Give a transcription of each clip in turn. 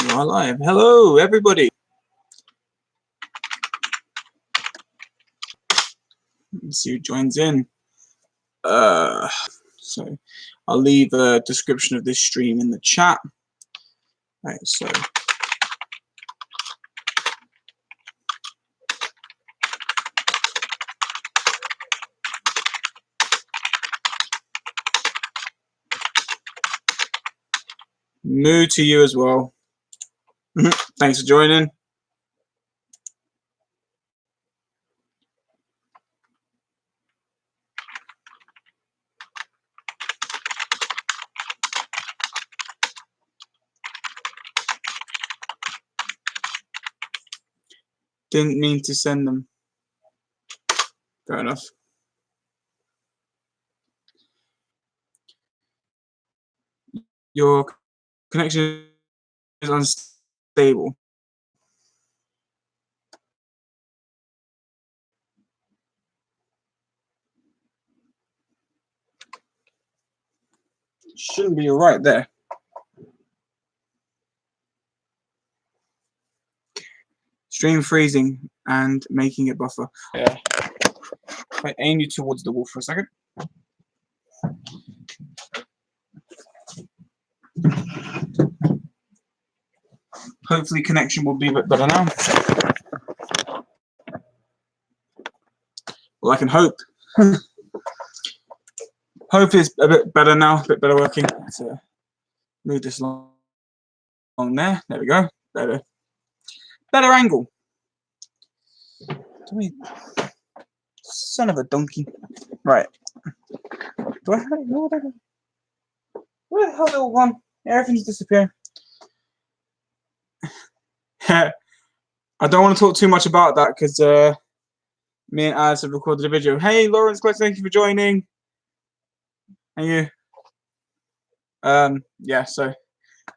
You are live. Hello, everybody. Let's see who joins in. So I'll leave a description of this stream in the chat. Right, so moo to you as well. Thanks for joining. Didn't mean to send them. Fair enough. Your connection is unstable. Shouldn't be right there. Stream freezing and making it buffer. Yeah. I aim you towards the wall for a second. Hopefully connection will be a bit better now. Well, I can hope. Hope it's a bit better now, a bit better working. Let's move this along there. There we go. Better angle. Son of a donkey. Right. Do I have it? No, where the hell did it all gone? Everything's disappearing. I don't want to talk too much about that because me and Alice have recorded a video. Hey, Lawrence, thank you for joining. And you. Yeah, so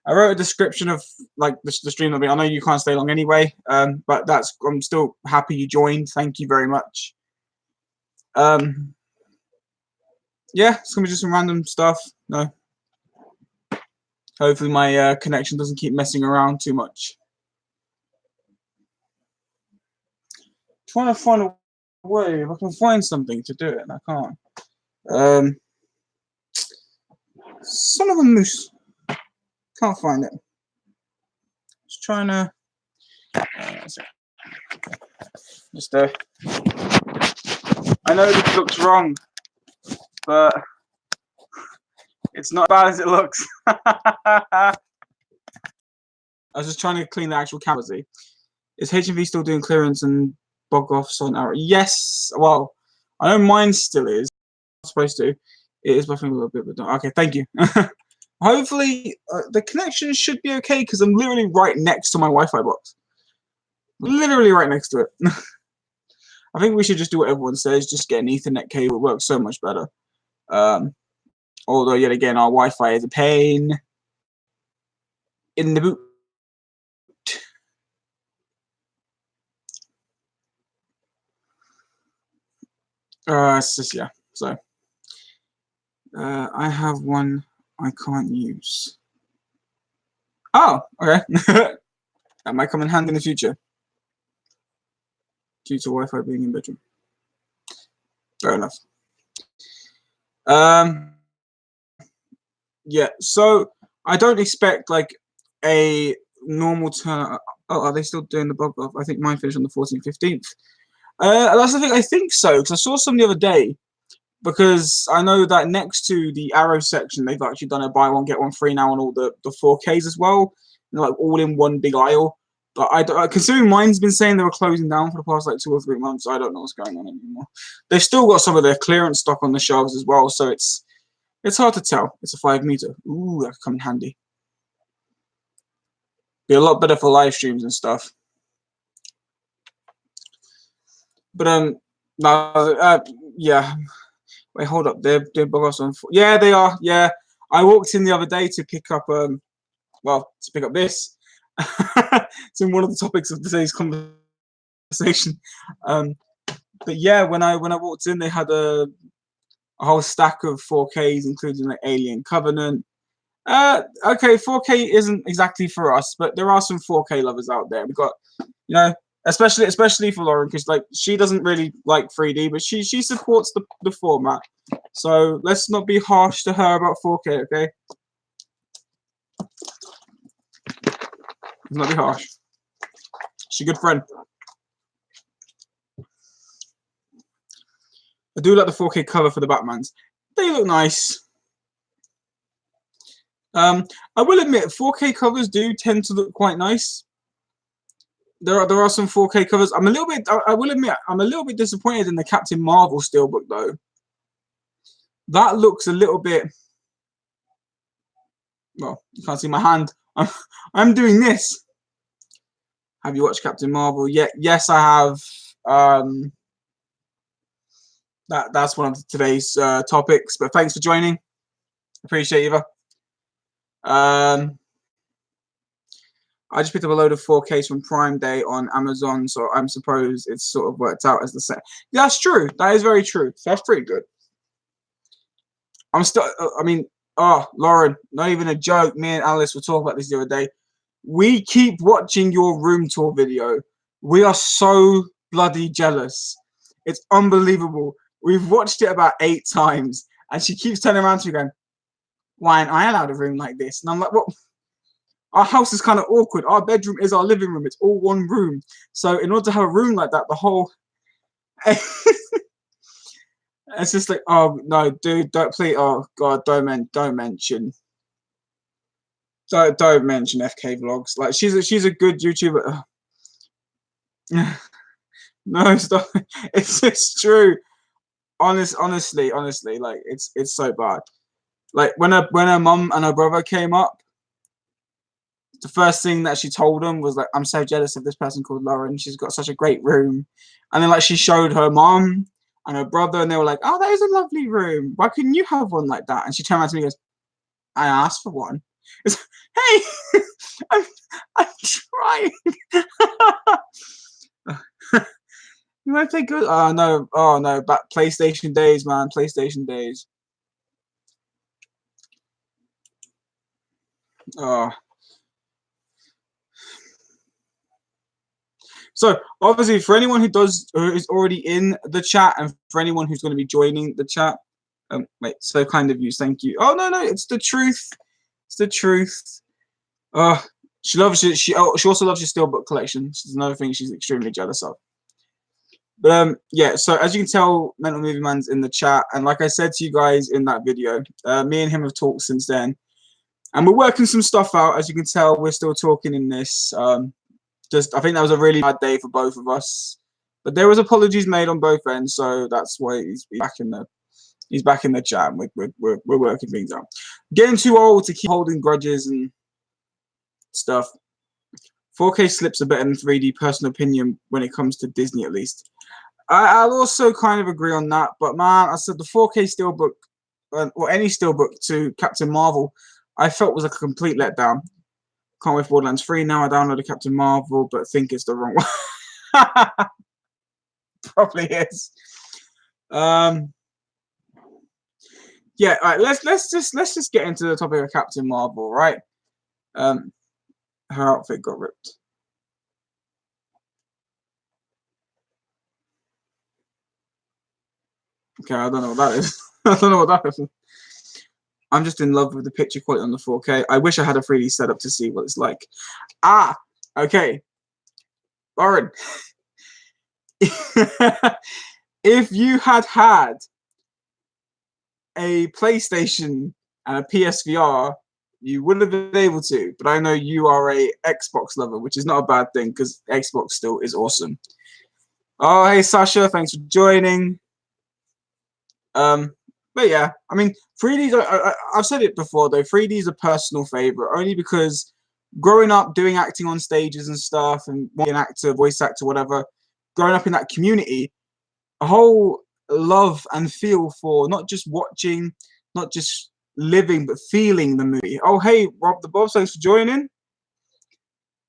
I wrote a description of like the stream. I know you can't stay long anyway, but I'm still happy you joined. Thank you very much. Yeah, it's gonna be just some random stuff. No, hopefully my connection doesn't keep messing around too much. Trying to find a way if I can find something to do it, and I can't. Son of a moose. Can't find it. Just trying to. Just I know this looks wrong, but it's not as bad as it looks. I was just trying to clean the actual camera. Is HMV still doing clearance and bog offs on our? Yes. Well, I know mine still is. I'm supposed to. It is buffering a little bit, but don't. Okay, thank you. Hopefully, the connection should be okay because I'm literally right next to my Wi-Fi box. Literally right next to it. I think we should just do what everyone says. Just get an Ethernet cable. It works so much better. Although, yet again, our Wi-Fi is a pain in the boot. It's just, yeah. So, I have one I can't use. Oh, okay. That might come in handy in the future. Due to Wi-Fi being in bedroom. Fair enough. Yeah, so I don't expect like a normal turn. Oh, are they still doing the bug off? I think mine finished on the 14th, 15th. That's the thing. I think so because I saw some the other day. Because I know that next to the arrow section, they've actually done a buy one get one free now on all the 4Ks as well, like all in one big aisle. But considering mine's been saying they were closing down for the past like 2 or 3 months, I don't know what's going on anymore. They've still got some of their clearance stock on the shelves as well, so it's hard to tell. It's a 5 meter. Ooh, that could come in handy. Be a lot better for live streams and stuff. But no, yeah. Wait, hold up. They're bug offs on. Yeah, they are. Yeah, I walked in the other day to pick up this. It's in one of the topics of today's conversation. But yeah, when I walked in, they had a whole stack of 4Ks, including like Alien Covenant, Okay, 4K isn't exactly for us, but there are some 4K lovers out there. We've got, you know, especially for Lauren, because like she doesn't really like 3D, but she supports the format. So let's not be harsh to her about 4K, okay? Let's not be harsh. She's a good friend. I do like the 4K cover for the Batmans. They look nice. I will admit, 4K covers do tend to look quite nice. There are some 4K covers. I will admit, I'm a little bit disappointed in the Captain Marvel steelbook though. That looks a little bit. Well, you can't see my hand. I'm doing this. Have you watched Captain Marvel? Yeah, yes, I have. That's one of today's topics. But thanks for joining. Appreciate you. I just picked up a load of 4Ks from Prime Day on Amazon, so I'm suppose it's sort of worked out as the same. Yeah, that's true. That is very true. So that's pretty good. I'm still. I mean, oh, Lauren, not even a joke. Me and Alice were talking about this the other day. We keep watching your room tour video. We are so bloody jealous. It's unbelievable. We've watched it about 8 times, and she keeps turning around to me going, "Why aren't I allowed a room like this?" And I'm like, "What?" Our house is kind of awkward. Our bedroom is our living room. It's all one room. So in order to have a room like that, the whole it's just like, oh no, dude, don't please, oh god, don't mention FK vlogs. Like she's a good YouTuber. No, stop. It's just true. Honestly, like it's so bad. Like when her mum and her brother came up, the first thing that she told them was like, "I'm so jealous of this person called Lauren. She's got such a great room." And then like she showed her mom and her brother, and they were like, "Oh, that is a lovely room. Why couldn't you have one like that?" And she turned around to me and goes, "I asked for one." It's, hey, I'm trying. You might take good. Oh no, back PlayStation days, man. PlayStation days. Oh. So obviously, for anyone who is already in the chat, and for anyone who's going to be joining the chat, wait, so kind of you, thank you. Oh no, it's the truth. It's the truth. She loves it. She also loves your steelbook collection. This is another thing she's extremely jealous of. But yeah. So as you can tell, Mental Movie Man's in the chat, and like I said to you guys in that video, me and him have talked since then, and we're working some stuff out. As you can tell, we're still talking in this. I think that was a really bad day for both of us, but there was apologies made on both ends, so that's why he's back in the chat. We're working things out. Getting too old to keep holding grudges and stuff. 4K slips are better than 3D, personal opinion, when it comes to Disney at least. I'll also kind of agree on that, but man, I said the 4K steelbook, or any steelbook to Captain Marvel, I felt was a complete letdown. Can't wait for Borderlands 3 now. I downloaded Captain Marvel, but think it's the wrong one. Probably is. Yeah, all right, let's just get into the topic of Captain Marvel, right? Her outfit got ripped. Okay, I don't know what that is. I don't know what that is. I'm just in love with the picture quality on the 4K. I wish I had a 3D setup to see what it's like. Okay. Lauren. If you had a PlayStation and a PSVR, you would have been able to. But I know you are a Xbox lover, which is not a bad thing because Xbox still is awesome. Oh, hey Sasha, thanks for joining. But yeah, I mean, 3D's. I've said it before though. 3D is a personal favorite only because growing up doing acting on stages and stuff, and being an actor, voice actor, whatever, growing up in that community, a whole love and feel for not just watching, not just living, but feeling the movie. Oh, hey, Rob the Bob, thanks for joining.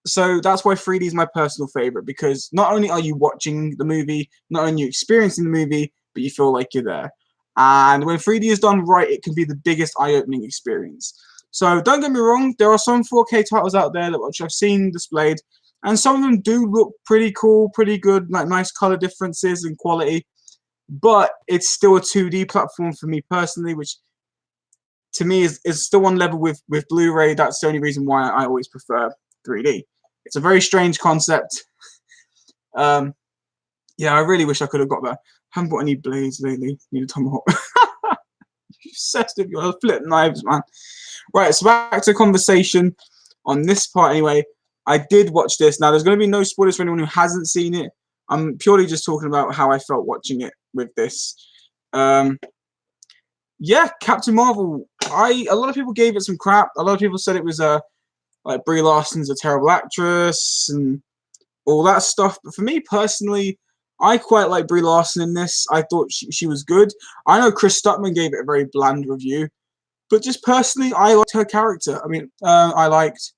So that's why 3D is my personal favorite, because not only are you watching the movie, not only are you experiencing the movie, but you feel like you're there. And when 3D is done right, it can be the biggest eye-opening experience. So don't get me wrong, there are some 4K titles out there that which I've seen displayed, and some of them do look pretty cool, pretty good, like nice color differences and quality. But it's still a 2D platform for me personally, which to me is still on level with Blu-ray. That's the only reason why I always prefer 3D. It's a very strange concept. Yeah, I really wish I could have got that. Haven't bought any blades lately. Need a tomahawk. You obsessed with your flip knives, man. Right, so back to conversation on this part anyway. I did watch this. Now, there's going to be no spoilers for anyone who hasn't seen it. I'm purely just talking about how I felt watching it with this. Yeah, Captain Marvel. A lot of people gave it some crap. A lot of people said it was like Brie Larson's a terrible actress and all that stuff. But for me personally, I quite like Brie Larson in this. I thought she was good. I know Chris Stuckman gave it a very bland review, but just personally, I liked her character. I mean, I liked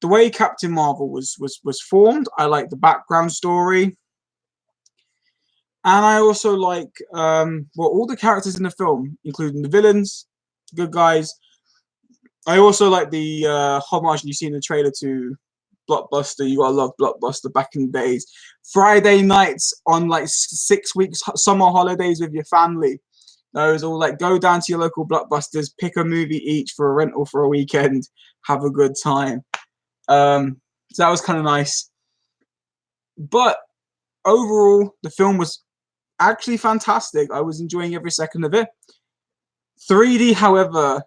the way Captain Marvel was formed. I liked the background story. And I also like all the characters in the film, including the villains, the good guys. I also like the homage you see in the trailer to Blockbuster. You gotta love Blockbuster back in the days. Friday nights on like 6 weeks summer holidays with your family. Those all like go down to your local Blockbusters, pick a movie each for a rental for a weekend, have a good time. So that was kind of nice. But overall, the film was actually fantastic. I was enjoying every second of it. 3D, however,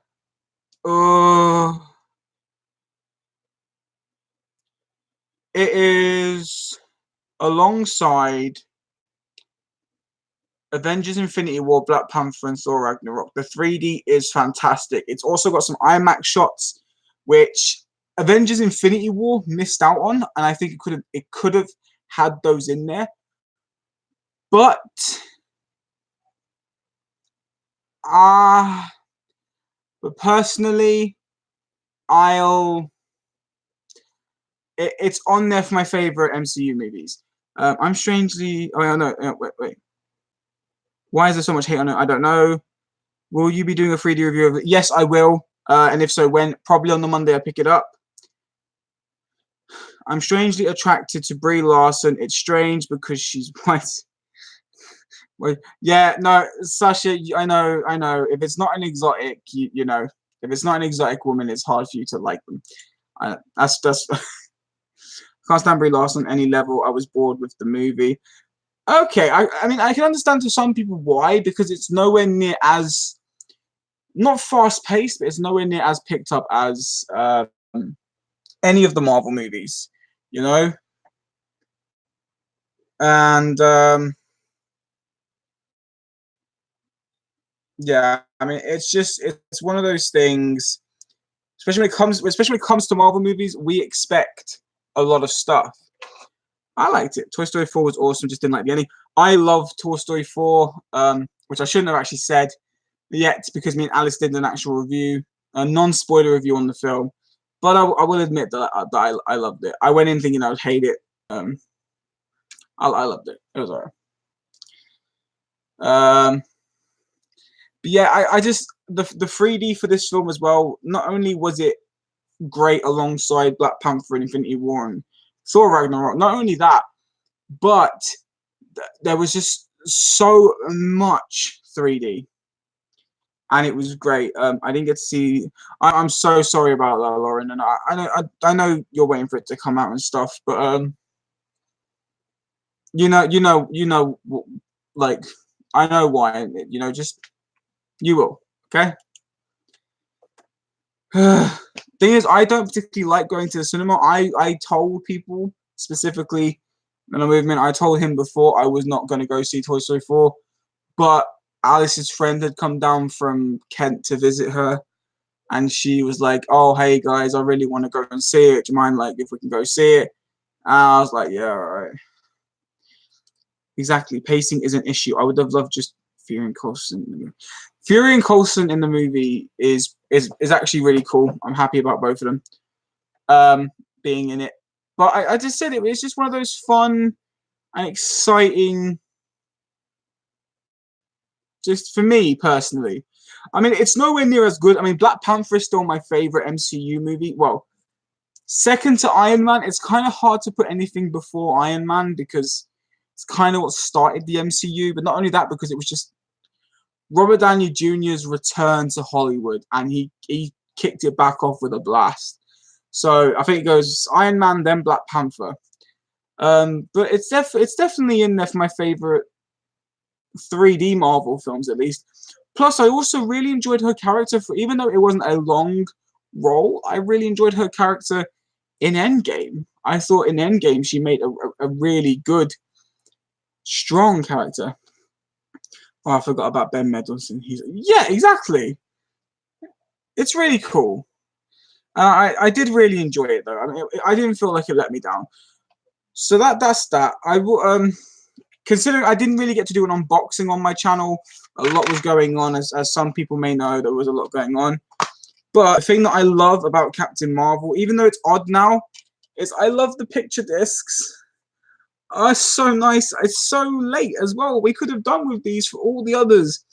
it is alongside Avengers Infinity War, Black Panther, and Thor Ragnarok. The 3D is fantastic. It's also got some IMAX shots, which Avengers Infinity War missed out on, and I think it could have had those in there. But personally, it's on there for my favorite MCU movies. I'm strangely. Oh no, wait. Why is there so much hate on it? I don't know. Will you be doing a 3D review of it? Yes, I will. And if so, when? Probably on the Monday I pick it up. I'm strangely attracted to Brie Larson. It's strange because she's white. Well, yeah, no, Sasha, I know. If it's not an exotic, you know, if it's not an exotic woman, it's hard for you to like them. That's can't stand Brie Larson on any level. I was bored with the movie. Okay, I mean, I can understand to some people why, because it's nowhere near as, not fast-paced, but it's nowhere near as picked up as any of the Marvel movies, you know? And, yeah, I mean, it's one of those things, especially when it comes to Marvel movies, we expect a lot of stuff. I liked it. Toy Story 4 was awesome, just didn't like the ending. I love Toy Story 4, which I shouldn't have actually said yet because me and Alice did an actual review, a non-spoiler review on the film. But I will admit that I loved it. I went in thinking I would hate it. I loved it. It was alright. But yeah, I just the 3D for this film as well. Not only was it great alongside Black Panther and Infinity War and Thor Ragnarok, not only that, but there was just so much 3D, and it was great. I didn't get to see. I'm so sorry about that, Lauren, and I know you're waiting for it to come out and stuff, but you know, like I know why. You know, just you will, okay. Thing is, I don't particularly like going to the cinema. I told people specifically in a movement. I told him before I was not going to go see Toy Story 4, but Alice's friend had come down from Kent to visit her, and she was like, "Oh, hey guys, I really want to go and see it. Do you mind, like, if we can go see it?" And I was like, "Yeah, all right." Exactly, pacing is an issue. I would have loved just Fury and Coulson. Fury and Coulson in the movie is actually really cool. I'm happy about both of them being in it. But I just said it's just one of those fun and exciting. Just for me personally, I mean, it's nowhere near as good. I mean, Black Panther is still my favorite MCU movie. Well, second to Iron Man. It's kind of hard to put anything before Iron Man because it's kind of what started the MCU. But not only that, because it was just Robert Downey Jr.'s return to Hollywood, and he kicked it back off with a blast. So I think it goes Iron Man, then Black Panther. But it's definitely in there for my favorite 3D Marvel films, at least. Plus, I also really enjoyed her character, even though it wasn't a long role. I really enjoyed her character in Endgame. I thought in Endgame she made a really good, strong character. Oh, I forgot about Ben Mendelsohn. Yeah, exactly. It's really cool. I did really enjoy it though. I mean, I didn't feel like it let me down. So that's that. I will considering I didn't really get to do an unboxing on my channel. A lot was going on, as some people may know. There was a lot going on. But the thing that I love about Captain Marvel, even though it's odd now, is I love the picture discs. Oh, it's so nice. It's so late as well. We could have done with these for all the others.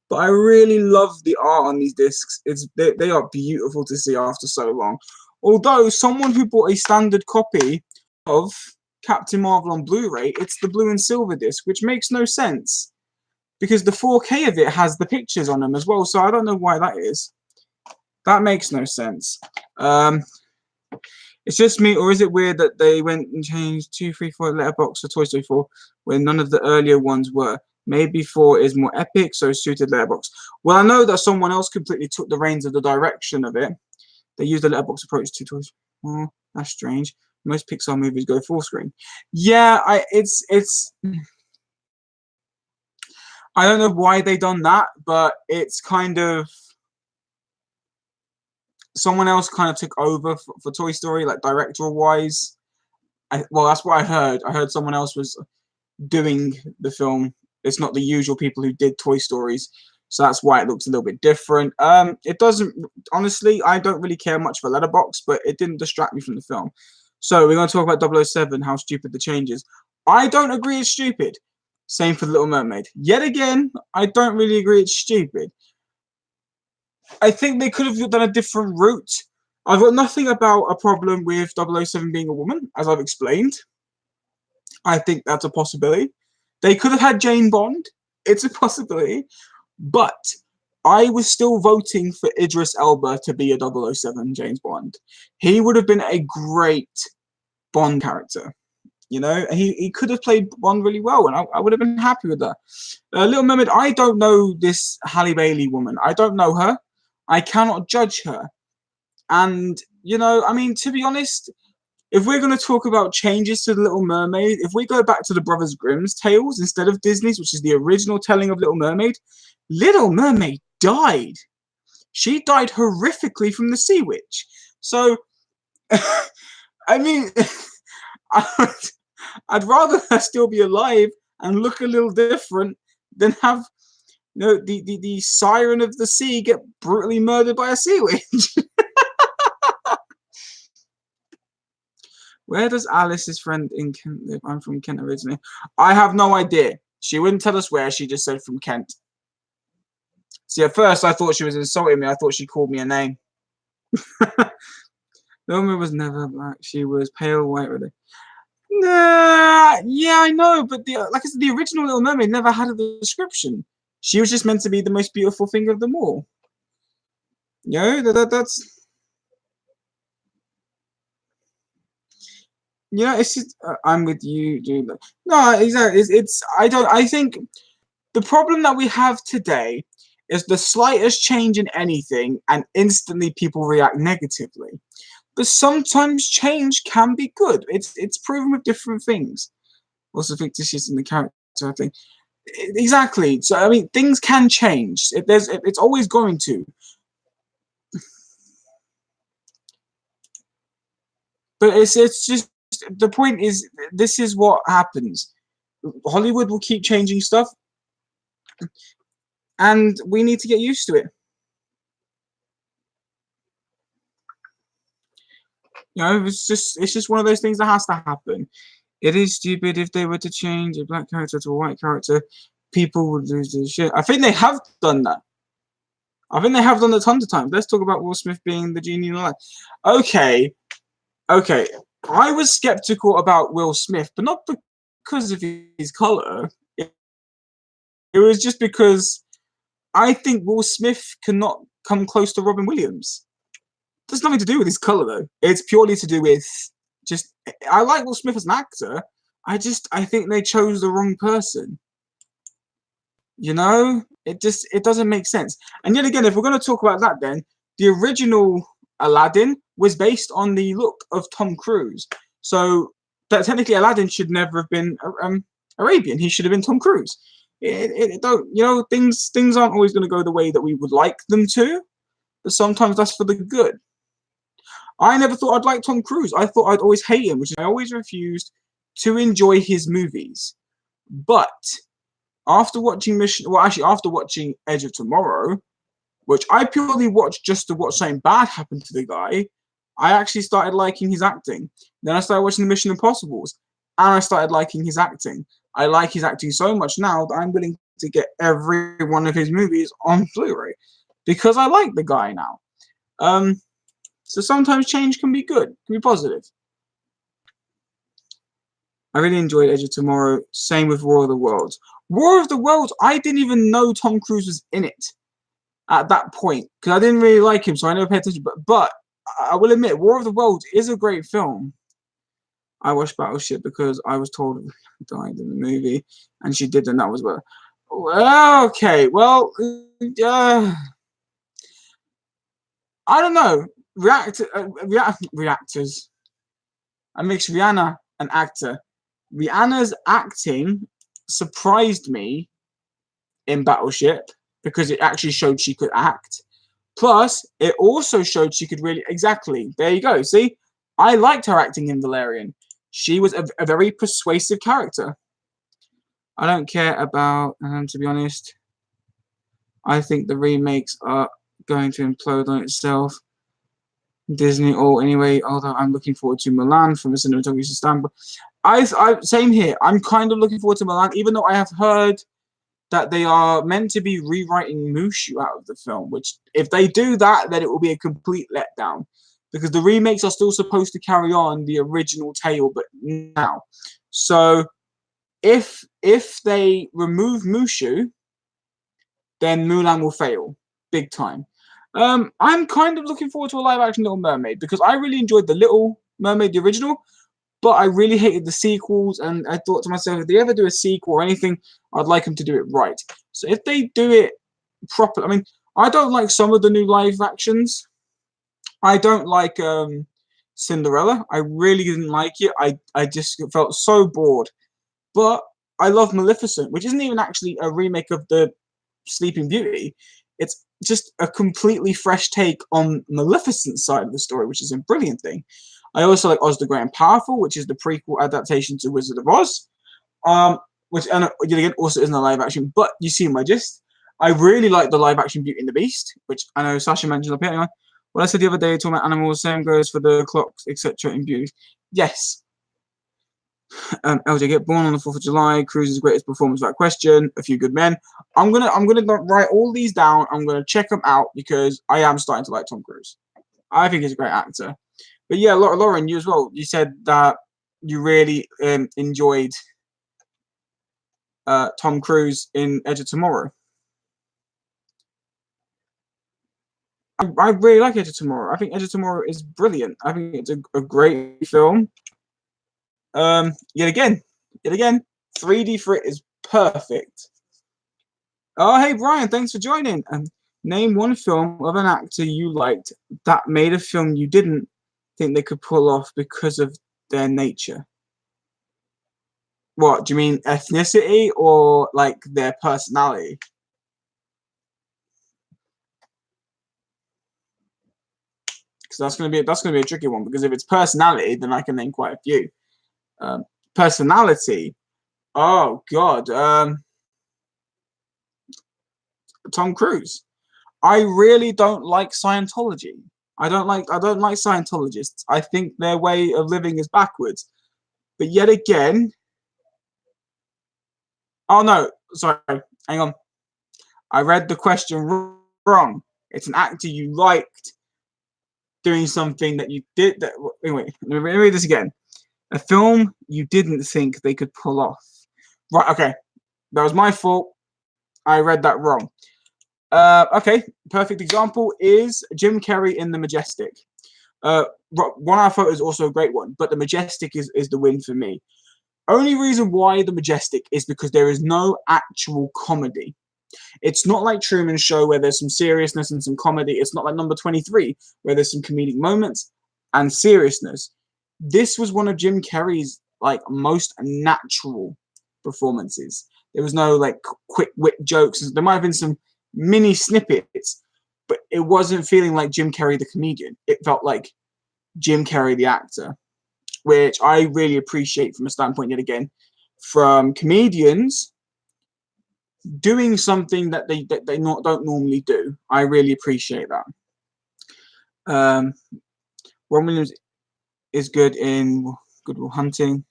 But I really love the art on these discs. They are beautiful to see after so long. Although someone who bought a standard copy of Captain Marvel on Blu-ray, it's the blue and silver disc, which makes no sense. Because the 4K of it has the pictures on them as well, so I don't know why that is. That makes no sense. It's just me, or is it weird that they went and changed 2, 3, 4 letterbox for Toy Story 4 when none of the earlier ones were? Maybe 4 is more epic, so suited letterbox. Well, I know that someone else completely took the reins of the direction of it. They used the letterbox approach to Toy Story. Oh, that's strange. Most Pixar movies go full screen. Yeah, it's. I don't know why they done that, but it's kind of. Someone else kind of took over for Toy Story, like director-wise. Well, that's what I heard. I heard someone else was doing the film. It's not the usual people who did Toy Stories, so that's why it looks a little bit different. It doesn't, honestly, I don't really care much for Letterboxd, but it didn't distract me from the film. So we're going to talk about 007, how stupid the change is. I don't agree it's stupid. Same for The Little Mermaid. Yet again, I don't really agree it's stupid. I think they could have done a different route. I've got nothing about a problem with 007 being a woman, as I've explained. I think that's a possibility. They could have had Jane Bond. It's a possibility. But I was still voting for Idris Elba to be a 007 James Bond. He would have been a great Bond character. You know, he could have played Bond really well, and I would have been happy with that. Little Mermaid, I don't know this Halle Bailey woman. I don't know her. I cannot judge her. And, you know, I mean, to be honest, if we're going to talk about changes to The Little Mermaid, if we go back to the Brothers Grimm's tales instead of Disney's, which is the original telling of Little Mermaid died. She died horrifically from the Sea Witch. So, I mean, I'd rather her still be alive and look a little different than have, you know, the siren of the sea get brutally murdered by a sea witch. Where does Alice's friend in Kent live? I'm from Kent originally. I have no idea. She wouldn't tell us where. She just said from Kent. See, at first I thought she was insulting me. I thought she called me a name. Wilma was never black. She was pale white. Really. Nah, yeah, I know, but like I said, the original Little Mermaid never had a description. She was just meant to be the most beautiful thing of them all. You know, that's. You know, it's just, I'm with you, dude. No, exactly. I think the problem that we have today is the slightest change in anything, and instantly people react negatively. But sometimes change can be good. It's proven with different things. Also, fictitious in the character, I think. Exactly. So I mean, things can change. It's always going to. But it's just the point is, this is what happens. Hollywood will keep changing stuff, and we need to get used to it. You know, it's just one of those things that has to happen. It is stupid if they were to change a black character to a white character. People would lose their shit. I think they have done that. I think they have done it tons of times. Let's talk about Will Smith being the genie in the lamp. Okay. I was skeptical about Will Smith, but not because of his color. It was just because I think Will Smith cannot come close to Robin Williams. There's nothing to do with his color, though. It's purely to do with just. I like Will Smith as an actor. I think they chose the wrong person. You know, it doesn't make sense. And yet again, if we're going to talk about that, then the original Aladdin was based on the look of Tom Cruise. So that technically Aladdin should never have been Arabian. He should have been Tom Cruise. It don't, you know, things aren't always going to go the way that we would like them to, but sometimes that's for the good. I never thought I'd like Tom Cruise. I thought I'd always hate him, which is I always refused to enjoy his movies. But after watching after watching Edge of Tomorrow, which I purely watched just to watch something bad happen to the guy, I actually started liking his acting. Then I started watching the Mission Impossibles, and I started liking his acting. I like his acting so much now that I'm willing to get every one of his movies on Blu-ray because I like the guy now. So sometimes change can be good, can be positive. I really enjoyed Edge of Tomorrow. Same with War of the Worlds. War of the Worlds, I didn't even know Tom Cruise was in it at that point because I didn't really like him, so I never paid attention. But I will admit, War of the Worlds is a great film. I watched Battleship because I was told she died in the movie, and she did, and that was well. Okay, well, I don't know. Reactors. I mixed Rihanna and actor. Rihanna's acting surprised me in Battleship because it actually showed she could act. Plus, it also showed she could really... Exactly. There you go. See? I liked her acting in Valerian. She was a very persuasive character. I don't care about... to be honest, I think the remakes are going to implode on itself. Disney or anyway, although I'm looking forward to Milan from a cinematography standpoint. Same here. I'm kind of looking forward to Milan, even though I have heard that they are meant to be rewriting Mushu out of the film, which if they do that, then it will be a complete letdown because the remakes are still supposed to carry on the original tale, but now. So if they remove Mushu, then Mulan will fail big time. I'm kind of looking forward to a live-action Little Mermaid because I really enjoyed the Little Mermaid, the original, but I really hated the sequels, and I thought to myself, if they ever do a sequel or anything, I'd like them to do it right. So if they do it properly, I mean, I don't like some of the new live-actions. I don't like Cinderella. I really didn't like it. I just felt so bored. But I love Maleficent, which isn't even actually a remake of the Sleeping Beauty. It's just a completely fresh take on Maleficent's side of the story, which is a brilliant thing. I also like Oz the Great and Powerful, which is the prequel adaptation to Wizard of Oz, which again also isn't a live action, but you see my gist. I really like the live action Beauty and the Beast, which I know Sasha mentioned up here. Anyway, what I said the other day, talking about animals, same goes for the clocks, etc. in Beauty. Yes. LJ, get born on the 4th of July. Cruise's greatest performance, without question. A Few Good Men. I'm gonna write all these down. I'm gonna check them out because I am starting to like Tom Cruise. I think he's a great actor. But yeah, Lauren, you as well. You said that you really enjoyed Tom Cruise in Edge of Tomorrow. I really like Edge of Tomorrow. I think Edge of Tomorrow is brilliant. I think it's a great film. Yet again, 3D for it is perfect. Oh, hey, Brian, thanks for joining. Name one film of an actor you liked that made a film you didn't think they could pull off because of their nature. What, do you mean ethnicity or like their personality? Because that's gonna be a tricky one, because if it's personality, then I can name quite a few. Personality. Oh God. Tom Cruise. I really don't like Scientology. I don't like Scientologists. I think their way of living is backwards. But yet again, oh no, sorry, hang on. I read the question wrong. It's an actor you liked doing something that you did. That anyway, let me read this again. A film you didn't think they could pull off. Right. Okay. That was my fault. I read that wrong. Okay. Perfect example is Jim Carrey in The Majestic. One Hour Photo is also a great one, but The Majestic is the win for me. Only reason why The Majestic is because there is no actual comedy. It's not like Truman Show where there's some seriousness and some comedy. It's not like Number 23 where there's some comedic moments and seriousness. This was one of Jim Carrey's like most natural performances. There was no like quick wit jokes. There might have been some mini snippets, but it wasn't feeling like Jim Carrey the comedian. It felt like Jim Carrey the actor, which I really appreciate from a standpoint yet again from comedians doing something that they don't normally do. I really appreciate that. Ron Williams is good in Good Will Hunting.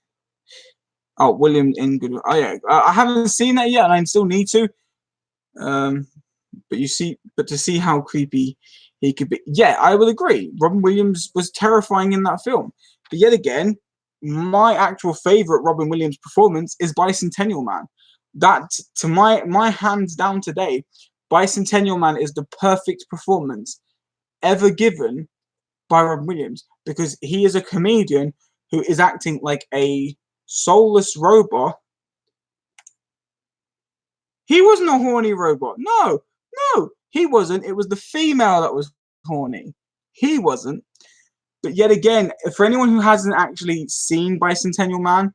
Oh, William in Good Will. Oh yeah, I haven't seen that yet, and I still need to. But to see how creepy he could be, yeah, I will agree. Robin Williams was terrifying in that film. But yet again, my actual favorite Robin Williams performance is Bicentennial Man. That, to my hands down today, Bicentennial Man is the perfect performance ever given by Robin Williams, because he is a comedian who is acting like a soulless robot. He wasn't a horny robot. No, he wasn't. It was the female that was horny. He wasn't. But yet again, for anyone who hasn't actually seen Bicentennial Man,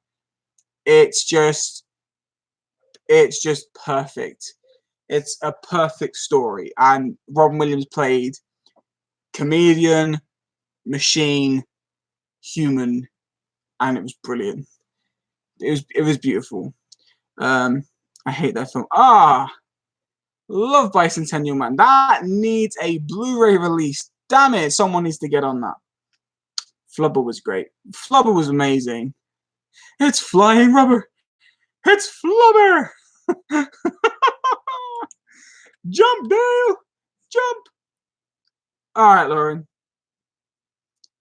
it's just perfect. It's a perfect story. And Robin Williams played comedian, machine, human, and it was brilliant. It was beautiful. I hate that film. Love Bicentennial Man. That needs a Blu-ray release. Damn it, someone needs to get on that. Flubber was great. Flubber was amazing. It's flying rubber. It's Flubber. Jump, Dale. Jump. All right, Lauren.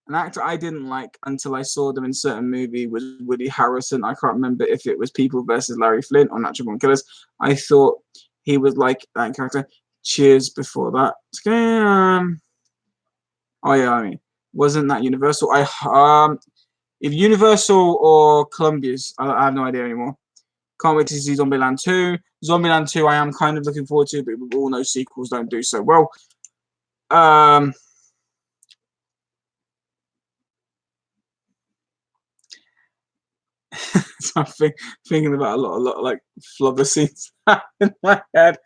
An actor I didn't like until I saw them in certain movie was Woody Harrelson. I can't remember if it was People versus Larry Flint or Natural Born Killers. I thought he was like that character. Cheers before that. Oh yeah, I mean, wasn't that Universal? If Universal or Columbia's, I have no idea anymore. Can't wait to see Zombieland 2. Zombieland 2 I am kind of looking forward to, but we all know sequels don't do so well. So I'm thinking about a lot like flubber scenes in my head.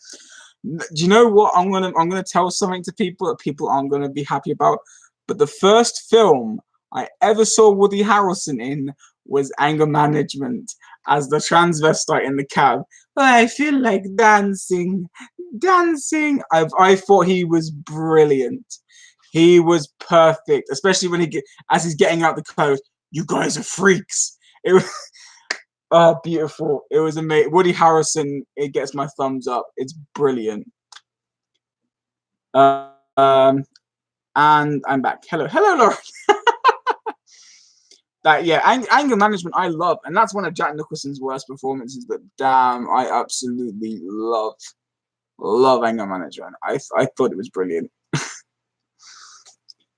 Do you know what? I'm gonna tell something to people that people aren't gonna be happy about. But the first film I ever saw Woody Harrelson in was Anger Management as the transvestite in the cab. I feel like dancing. I thought he was brilliant. He was perfect, especially when as he's getting out the code. You guys are freaks. It was beautiful. It was amazing. Woody Harrelson, it gets my thumbs up. It's brilliant. And I'm back. Hello, Lauren. Anger Management I love, and that's one of Jack Nicholson's worst performances. But damn, I absolutely love Anger Management. I thought it was brilliant.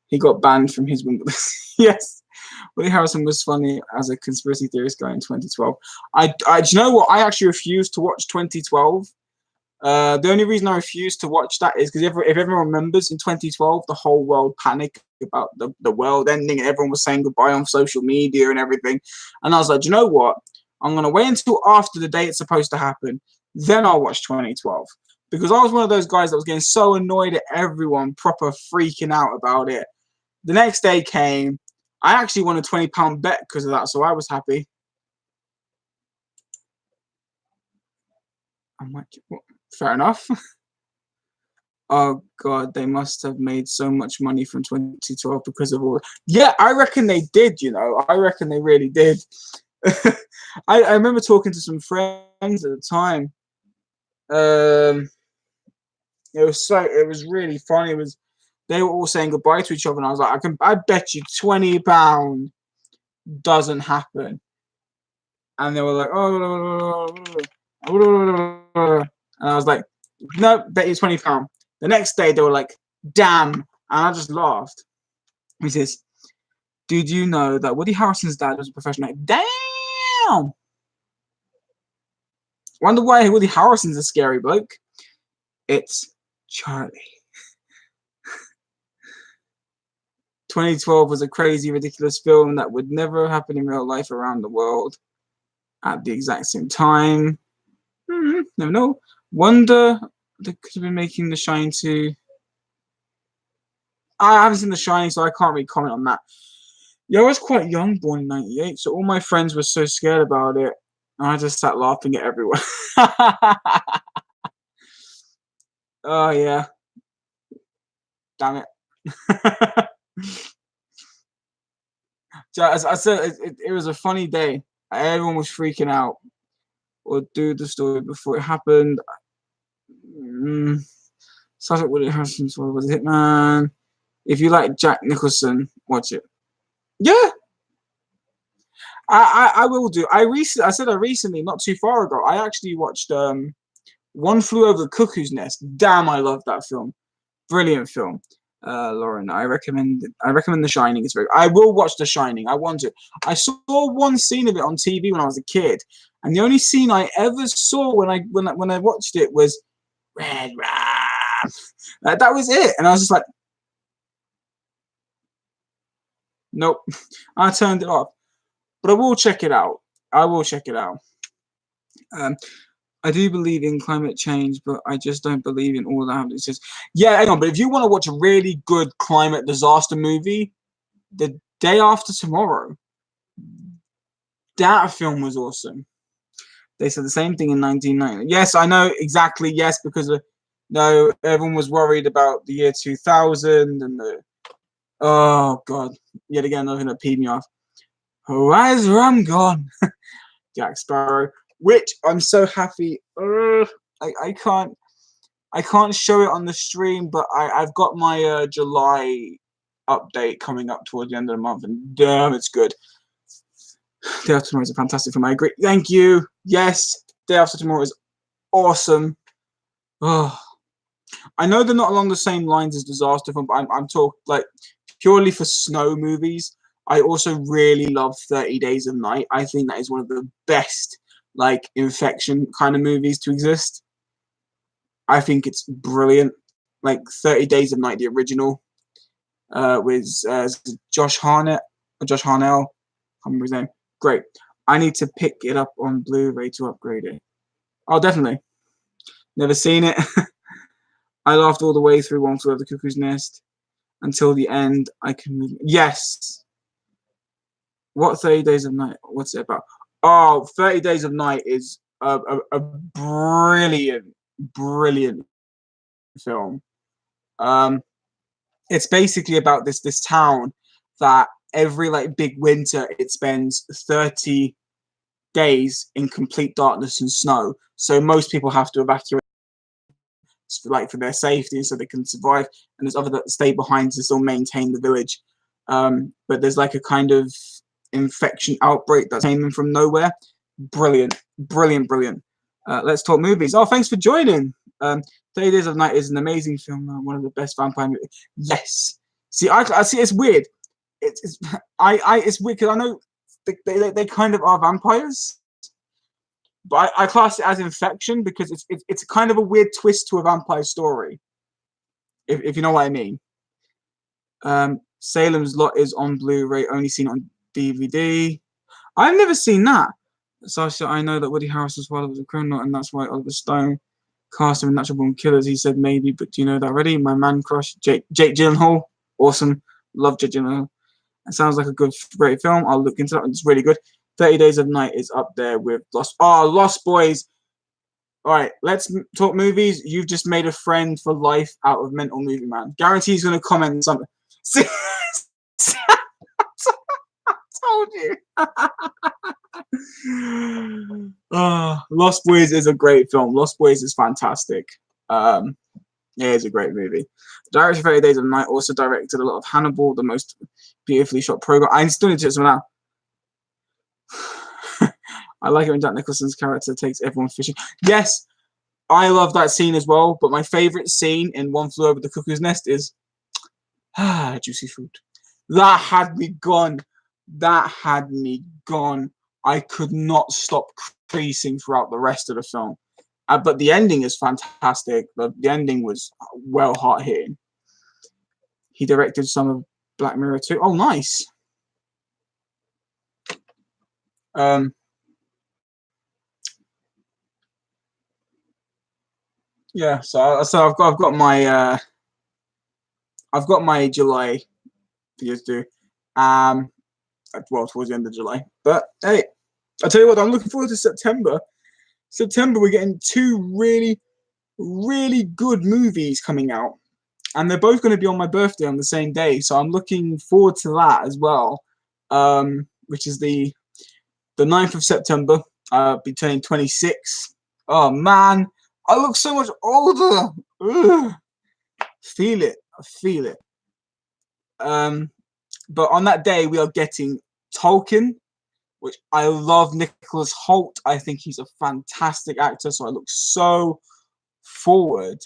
He got banned from his Wimbledon. Yes, Woody Harrelson was funny as a conspiracy theorist guy in 2012. Do you know what? I actually refused to watch 2012. The only reason I refused to watch that is because if everyone remembers, in 2012, the whole world panicked about the world ending, and everyone was saying goodbye on social media and everything. And I was like, do you know what? I'm going to wait until after the day it's supposed to happen. Then I'll watch 2012. Because I was one of those guys that was getting so annoyed at everyone proper freaking out about it. The next day came. I actually won a £20 bet because of that, so I was happy. I'm like, what? Fair enough. Oh God, they must have made so much money from 2012 because of all. Yeah, I reckon they did. You know, I reckon they really did. I remember talking to some friends at the time. It was really funny. They were all saying goodbye to each other, and I was like, I bet you £20 doesn't happen. And they were like, oh, and I was like, no, bet you £20. The next day they were like, damn, and I just laughed. He says, did you know that Woody Harrelson's dad was a professional? Damn. Wonder why Woody Harrelson's a scary bloke. It's Charlie. 2012 was a crazy, ridiculous film that would never happen in real life around the world at the exact same time. Never know. Wonder they could have been making The Shining too. I haven't seen The Shining, so I can't really comment on that. Yeah, I was quite young, born in '98, so all my friends were so scared about it, and I just sat laughing at everyone. Oh yeah, damn it. As I said, it was a funny day. Everyone was freaking out. Or do the story before it happened. Sounds like Woody Harrelson's was Hitman. If you like Jack Nicholson, watch it. Yeah, I will do. I recently, not too far ago, I actually watched One Flew Over the Cuckoo's Nest. Damn, I love that film. Brilliant film. Lauren, I recommend The Shining. It's very. I will watch The Shining. I want to. I saw one scene of it on TV when I was a kid, and the only scene I ever saw when I watched it was Red Ram. That was it, and I was just like, nope. I turned it off, but I will check it out. I will check it out. I do believe in climate change, but I just don't believe in all that happens. Yeah, hang on. But if you want to watch a really good climate disaster movie, The Day After Tomorrow, that film was awesome. They said the same thing in 1990. Yes, I know exactly. Yes, because no, everyone was worried about the year 2000 and oh god, yet again, nothing that peed me off. Where's Rum gone? Jack Sparrow. Which I'm so happy. I can't show it on the stream, but I've got my July update coming up towards the end of the month, and damn, it's good. Day After Tomorrow is a fantastic film. I agree. Thank you. Yes, Day After Tomorrow is awesome. Oh, I know they're not along the same lines as disaster film, but I'm talking like purely for snow movies. I also really love 30 Days of Night. I think that is one of the best like infection kind of movies to exist. I think it's brilliant. Like 30 Days of Night, the original, with Josh Harnett or Josh Harnell. I can't remember his name. Great. I need to pick it up on Blu-ray to upgrade it. Oh, definitely. Never seen it. I laughed all the way through One Flew Over the Cuckoo's Nest until the end. I can. Yes. What 30 Days of Night? What's it about? Oh, 30 Days of Night is a brilliant film. It's basically about this town that every like big winter it spends 30 days in complete darkness and snow. So most people have to evacuate like for their safety so they can survive. And there's other that stay behind to still maintain the village. But there's like a kind of infection outbreak that came in from nowhere. Brilliant. Let's talk movies. Oh, thanks for joining. 30 Days of Night is an amazing film. One of the best vampire movies. Yes. See, I see. It's weird. It's weird because I know they kind of are vampires, but I class it as infection because it's kind of a weird twist to a vampire story. If you know what I mean. Salem's Lot is on Blu-ray. Only seen it on DVD. I've never seen that. So I know that Woody Harrelson's father was a criminal, and that's why Oliver Stone cast him in Natural Born Killers. He said maybe, but do you know that already? My man crush, Jake Gyllenhaal. Awesome. Love Jake Gyllenhaal. It sounds like a great film. I'll look into that. It's really good. 30 Days of Night is up there with Lost. Oh, Lost Boys. All right, let's talk movies. You've just made a friend for life out of Mental Movie Man. Guarantee he's going to comment something. See? Told you. Lost Boys is a great film. Lost Boys is fantastic. Yeah, it's a great movie. The director of 30 Days of Night also directed a lot of Hannibal, the most beautifully shot program. I still need to some now. I like it when Jack Nicholson's character takes everyone fishing. Yes, I love that scene as well. But my favorite scene in One Flew Over the Cuckoo's Nest is juicy fruit. That had me gone. That had me gone. I could not stop creasing throughout the rest of the film. But the ending is fantastic. The ending was well hard hitting. He directed some of Black Mirror too. Oh, nice. Yeah. So I've got my July videos to do. Well, towards the end of July. But hey, I tell you what, I'm looking forward to September. September, we're getting two really, really good movies coming out, and they're both going to be on my birthday on the same day. So I'm looking forward to that as well. Which is the 9th of September. Be turning 26. Oh man, I look so much older. Ugh. Feel it. I feel it. But on that day, we are getting Tolkien, which I love. Nicholas Hoult. I think he's a fantastic actor, so I look so forward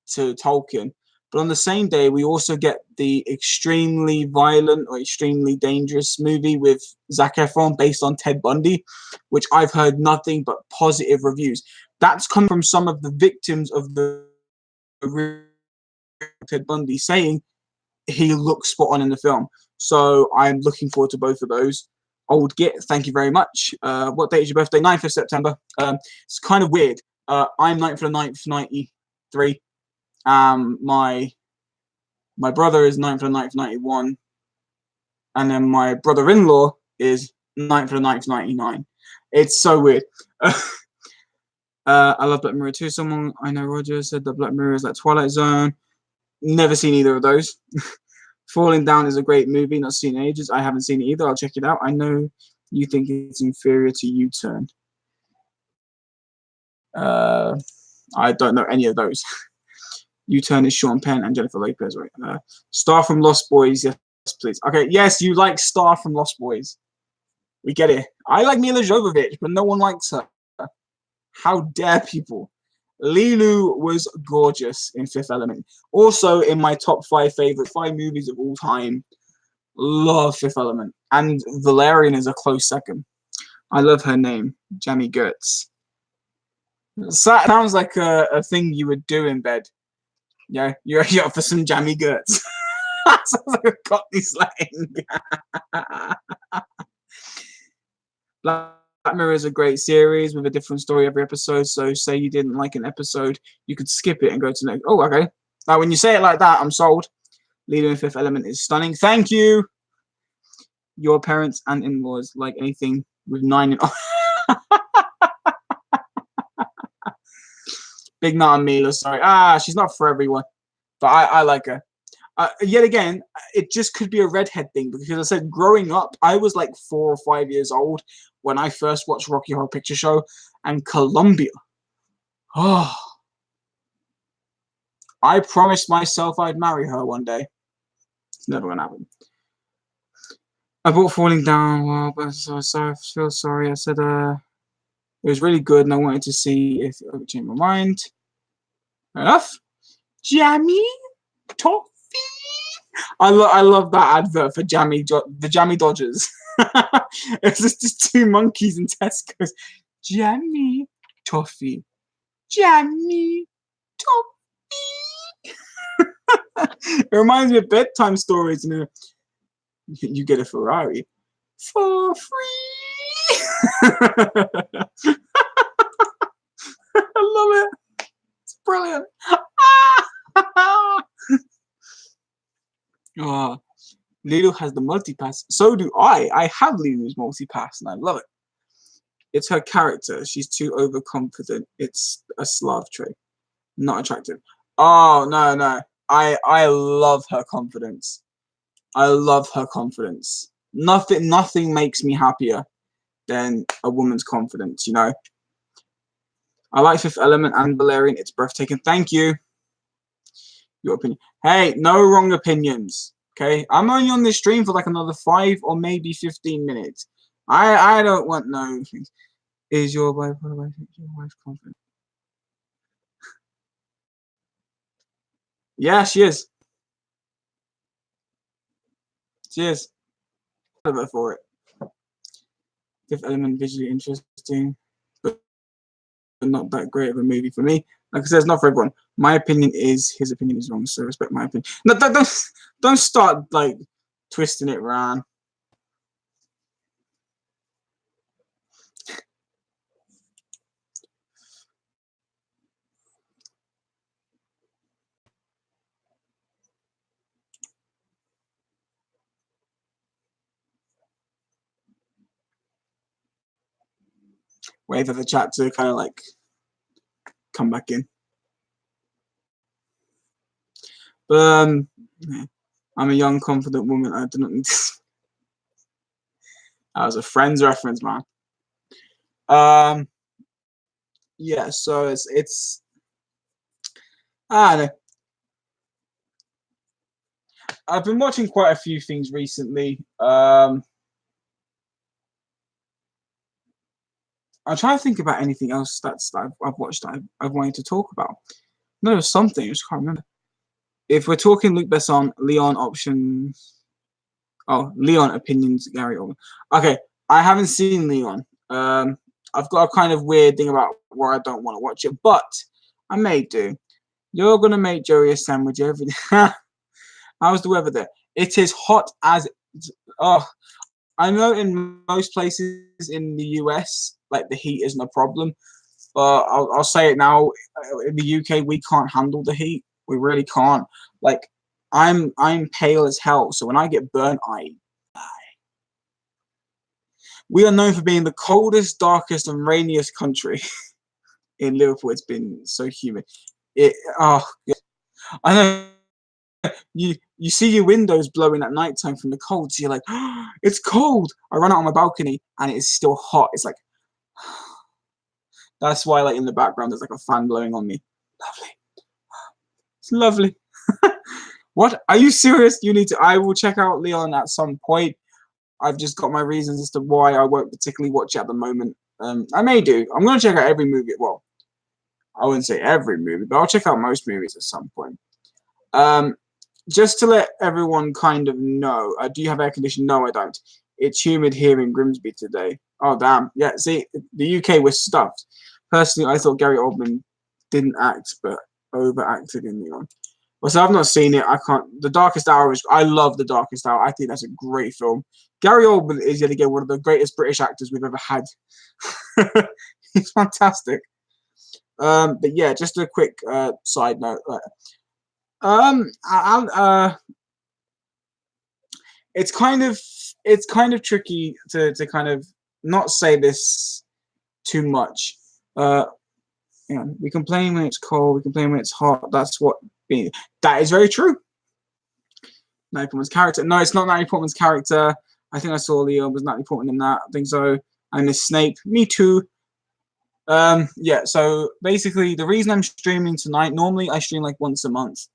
to Tolkien. But on the same day, we also get the extremely violent or extremely dangerous movie with Zac Efron based on Ted Bundy, which I've heard nothing but positive reviews. That's come from some of the victims of the Ted Bundy saying he looks spot on in the film. So I'm looking forward to both of those. Old Git, thank you very much. What date is your birthday? 9th of September. It's kind of weird. I'm 9th for the 9th, 93. My brother is 9th for the 9th, 91. And then my brother-in-law is 9th for the 9th, 99. It's so weird. I love Black Mirror too. Someone I know, Roger, said that Black Mirror is like Twilight Zone. Never seen either of those. Falling Down is a great movie, not seen in ages. I haven't seen it either. I'll check it out. I know you think it's inferior to U-Turn. I don't know any of those. U-Turn is Sean Penn and Jennifer Lopez, right? Star from Lost Boys, yes, please. Okay, yes, you like Star from Lost Boys. We get it. I like Mila Jovovich, but no one likes her. How dare people? Lilu was gorgeous in Fifth Element. Also in my top 5 favorite 5 movies of all time. Love Fifth Element. And Valerian is a close second. I love her name, Jamie Gertz. Sounds like a thing you would do in bed. Yeah, you're up for some Jamie Gertz. Sounds like a Cockney slang. Black Mirror is a great series with a different story every episode. So say you didn't like an episode, you could skip it and go to the next. Oh, okay. Now when you say it like that, I'm sold. Leader in Fifth Element is stunning. Thank you. Your parents and in-laws like anything with 9 and Big nut on Mila, sorry. She's not for everyone. But I like her. Yet again, it just could be a redhead thing because I said growing up, I was like 4 or 5 years old when I first watched Rocky Horror Picture Show and Columbia. Oh, I promised myself I'd marry her one day. It's never gonna happen. I bought Falling Down. Well, but I feel sorry. I said it was really good, and I wanted to see if it would change my mind. Fair enough. Jammy Toffee. I love that advert for the Jammy Dodgers. It's just 2 monkeys in Tesco's. Jammy Toffee. Jammy Toffee. It reminds me of bedtime stories. You get a Ferrari for free. I love it. It's brilliant. Oh, Lulu has the multipass. So do I. I have Lulu's multipass and I love it. It's her character. She's too overconfident. It's a Slav trait. Not attractive. Oh, no. I love her confidence. I love her confidence. Nothing makes me happier than a woman's confidence, you know. I like Fifth Element and Valerian. It's breathtaking. Thank you. your opinion. Hey, no wrong opinions. Okay, I'm only on this stream for like another 5 or maybe 15 minutes. I don't want no things. Is your wife confident? Yeah, she is. She is. For it. Fifth Element visually interesting, but not that great of a movie for me. Like I said, it's not for everyone. My opinion is his opinion is wrong, so respect my opinion. No, don't start like twisting it around. Wait for the chat to kind of like come back in. But I'm a young, confident woman. I do not need to. That was a Friends reference, man. Yeah. So it's. I don't know. I've been watching quite a few things recently. I'm trying to think about anything else that I've watched that I've wanted to talk about. No, there's something I just can't remember. If we're talking Luc Besson, Leon options. Oh, Leon opinions, Gary Oldman. Okay, I haven't seen Leon. I've got a kind of weird thing about where I don't want to watch it, but I may do. You're gonna make Joey a sandwich every day. How's the weather there? It is hot as. Oh, I know in most places in the US, like the heat isn't a problem, but I'll say it now. In the UK, we can't handle the heat. We really can't. Like, I'm pale as hell, so when I get burnt, I die. We are known for being the coldest, darkest, and rainiest country in Liverpool. It's been so humid. Oh, I know. You see your windows blowing at nighttime from the cold, so you're like, oh, it's cold. I run out on my balcony and it is still hot. It's like, that's why, like, in the background there's like a fan blowing on me. Lovely. It's lovely. What? Are you serious? You need to. I will check out Leon at some point. I've just got my reasons as to why I won't particularly watch it at the moment. I may do. I'm gonna check out every movie. Well, I wouldn't say every movie, but I'll check out most movies at some point. Just to let everyone kind of know, do you have air conditioning? No, I don't. It's humid here in Grimsby today. Oh, damn. Yeah, see, the UK was stuffed. Personally, I thought Gary Oldman didn't act, but overacted in Leon. Well, so I've not seen it. I can't. The Darkest Hour is. I love The Darkest Hour. I think that's a great film. Gary Oldman is yet again one of the greatest British actors we've ever had. He's fantastic. But yeah, just a quick side note. It's kind of tricky to kind of not say this too much. We complain when it's cold, we complain when it's hot. That's what being. That is very true. Natalie Portman's character. No, it's not Natalie Portman's character. I think I saw Leo was Natalie Portman in that. I think so. And Miss Snape. Me too. Yeah. So basically, the reason I'm streaming tonight. Normally, I stream like once a month.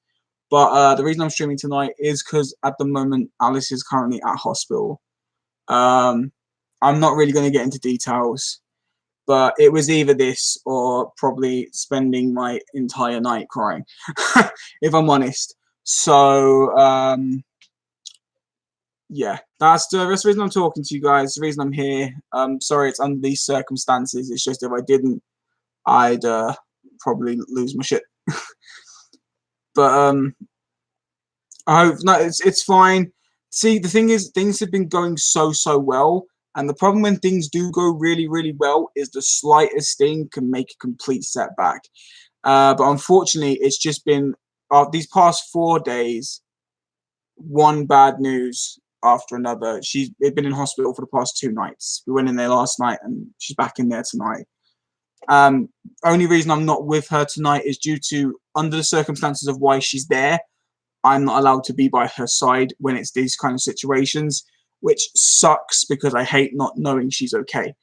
But the reason I'm streaming tonight is because at the moment Alice is currently at hospital. I'm not really going to get into details, but it was either this or probably spending my entire night crying, if I'm honest. So yeah, that's the reason I'm talking to you guys. The reason I'm here. Sorry, it's under these circumstances. It's just if I didn't, I'd probably lose my shit. But I hope no, it's fine. See, the thing is, things have been going so well, and the problem when things do go really well is the slightest thing can make a complete setback. But unfortunately, it's just been these past 4 days, one bad news after another. She's been in hospital for the past 2 nights. We went in there last night, and she's back in there tonight. Only reason I'm not with her tonight is due to, under the circumstances of why she's there, I'm not allowed to be by her side when it's these kind of situations, which sucks because I hate not knowing she's okay.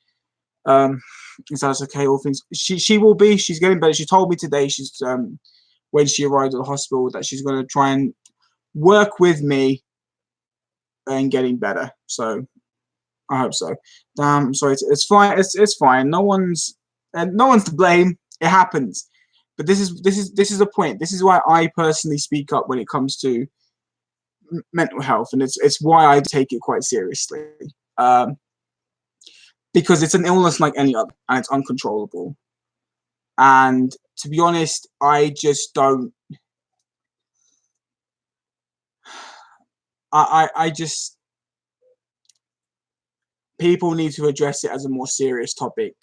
Is that okay? All things she will be. She's getting better. She told me today she's when she arrived at the hospital that she's going to try and work with me and getting better. So I hope so. Damn, I'm sorry. It's fine. It's fine. No one's to blame. It happens. But this is the point. This is why I personally speak up when it comes to mental health, and it's why I take it quite seriously. Because it's an illness like any other, and it's uncontrollable. And to be honest, I just don't. I just, people need to address it as a more serious topic.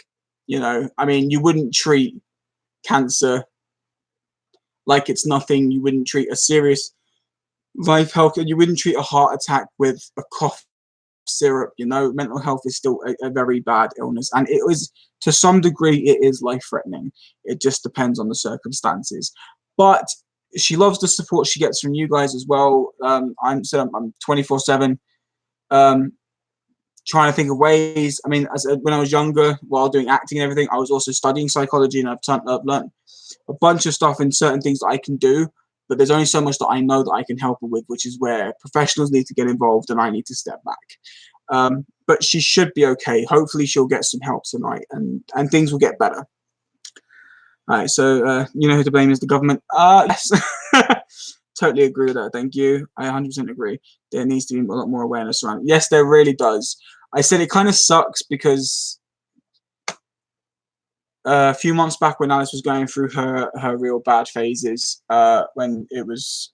You know, I mean, you wouldn't treat cancer like it's nothing. You wouldn't treat a serious life health, and you wouldn't treat a heart attack with a cough syrup. You know, mental health is still a very bad illness, and it is, to some degree, it is life-threatening. It just depends on the circumstances. But she loves the support she gets from you guys as well. I'm 24/7 trying to think of ways. I mean, when I was younger, while doing acting and everything, I was also studying psychology, and I've learned a bunch of stuff in certain things that I can do. But there's only so much that I know that I can help her with, which is where professionals need to get involved and I need to step back. But she should be okay. Hopefully she'll get some help tonight, and things will get better. All right, so you know who to blame is the government. Yes. Totally agree with that. Thank you. I 100% agree. There needs to be a lot more awareness around it. Yes, there really does. I said it kind of sucks because a few months back when Alice was going through her real bad phases, when it was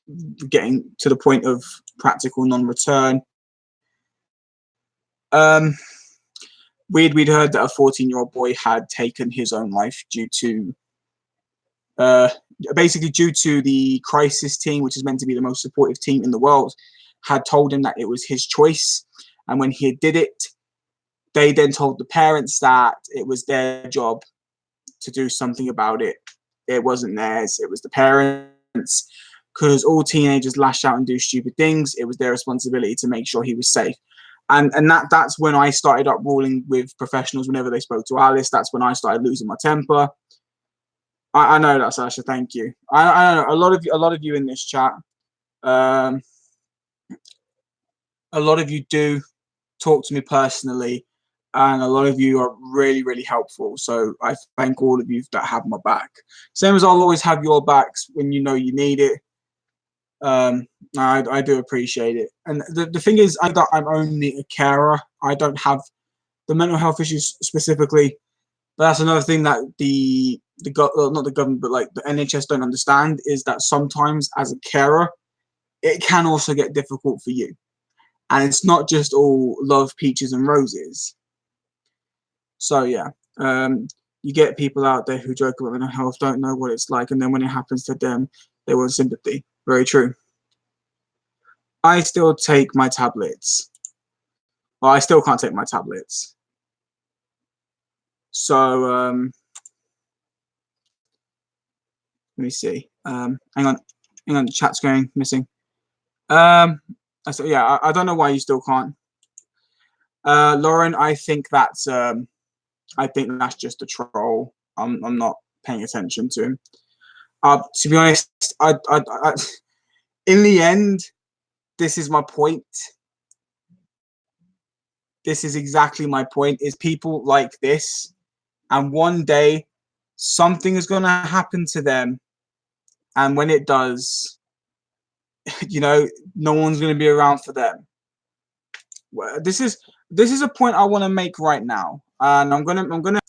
getting to the point of practical non-return, we'd heard that a 14-year-old boy had taken his own life due to basically due to the crisis team, which is meant to be the most supportive team in the world, had told him that it was his choice. And when he did it, they then told the parents that it was their job to do something about it. It wasn't theirs, it was the parents. Because all teenagers lash out and do stupid things, it was their responsibility to make sure he was safe. And that's when I started up ruling with professionals whenever they spoke to Alice. That's when I started losing my temper. I know that, Sasha. Thank you. I know a lot of you in this chat. A lot of you do talk to me personally, and a lot of you are really, really helpful. So I thank all of you that have my back. Same as I'll always have your backs when you know you need it. I do appreciate it. And the thing is, I'm only a carer. I don't have the mental health issues specifically. But that's another thing that not the government, but like the NHS don't understand, is that sometimes as a carer, it can also get difficult for you. And it's not just all love, peaches and roses. So yeah, you get people out there who joke about mental health, don't know what it's like, and then when it happens to them, they want sympathy. Very true. I still take my tablets. Well, I still can't take my tablets. So let me see. Hang on, the chat's going missing. So yeah, I don't know why you still can't. Lauren, I think that's just a troll. I'm not paying attention to him. To be honest, I in the end, this is my point. This is exactly my point. Is people like this, and one day something is going to happen to them, and when it does, you know, no one's going to be around for them. This is a point I want to make right now, and I'm gonna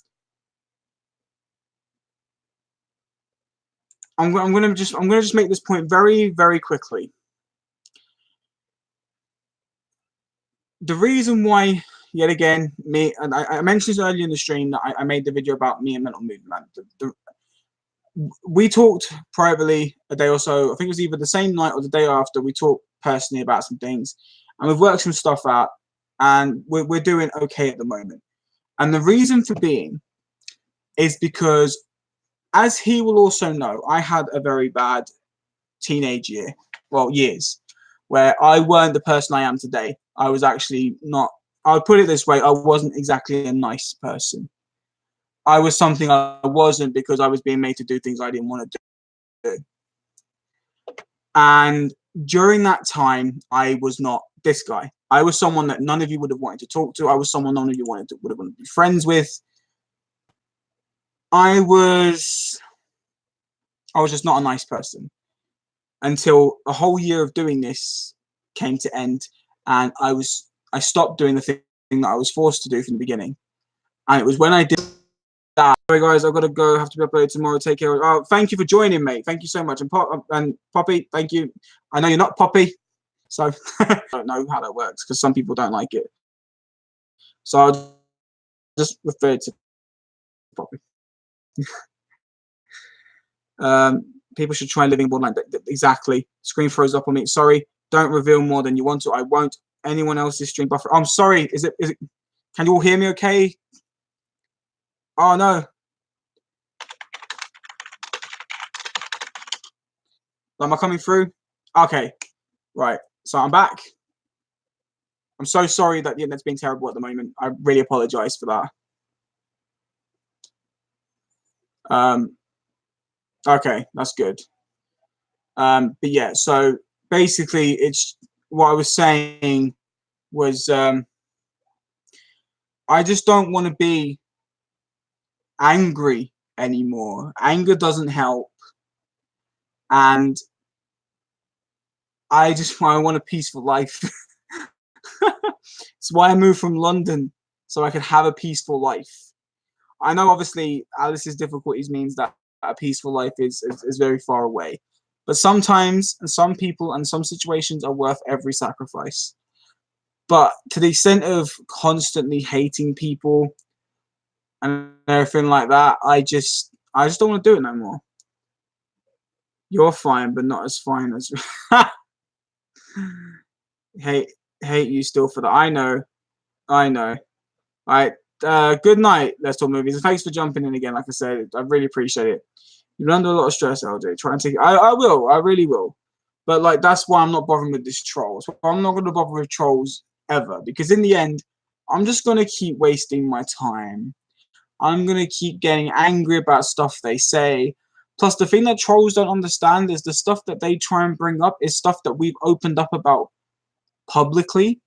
just make this point very, very quickly. The reason why, yet again, me, and I mentioned this earlier in the stream, that I made the video about me and mental movement. We talked privately a day or so. I think it was either the same night or the day after. We talked personally about some things, and we've worked some stuff out, and we're doing okay at the moment. And the reason for being is because, as he will also know, I had a very bad teenage years, where I weren't the person I am today. I was actually not, I'll put it this way, I wasn't exactly a nice person. I was something I wasn't because I was being made to do things I didn't want to do. And during that time, I was not this guy. I was someone that none of you would have wanted to talk to. I was someone none of you would have wanted to be friends with. I was just not a nice person until a whole year of doing this came to end, and I stopped doing the thing that I was forced to do from the beginning. And it was when I did that. Sorry guys, I've got to go. Have to be uploaded tomorrow. Take care. Oh, thank you for joining, mate. Thank you so much. And Poppy, thank you. I know you're not Poppy, so I don't know how that works because some people don't like it. So I'll just refer to Poppy. People should try living borderline. Exactly. Screen froze up on me. Sorry. Don't reveal more than you want to. I won't. Anyone else's stream buffer. I'm sorry. Is it? Can you all hear me? Okay. Oh no. Am I coming through? Okay. Right. So I'm back. I'm so sorry that the internet's been terrible at the moment. I really apologize for that. Okay, that's good. But yeah, so basically, it's what I was saying was I just don't want to be angry anymore. Anger doesn't help, and I want a peaceful life. It's why I moved from London, so I could have a peaceful life. I know, obviously, Alice's difficulties means that a peaceful life is very far away. But sometimes, some people and some situations are worth every sacrifice. But to the extent of constantly hating people and everything like that, I just don't want to do it no more. You're fine, but not as fine as hate you still for that. I know. All right. Good night. Let's talk movies. And thanks for jumping in again. Like I said, I really appreciate it. You're under a lot of stress, LJ. Try and take it. I will. I really will. But like, that's why I'm not bothering with this trolls. I'm not going to bother with trolls ever, because in the end, I'm just going to keep wasting my time. I'm going to keep getting angry about stuff they say. Plus, the thing that trolls don't understand is the stuff that they try and bring up is stuff that we've opened up about publicly.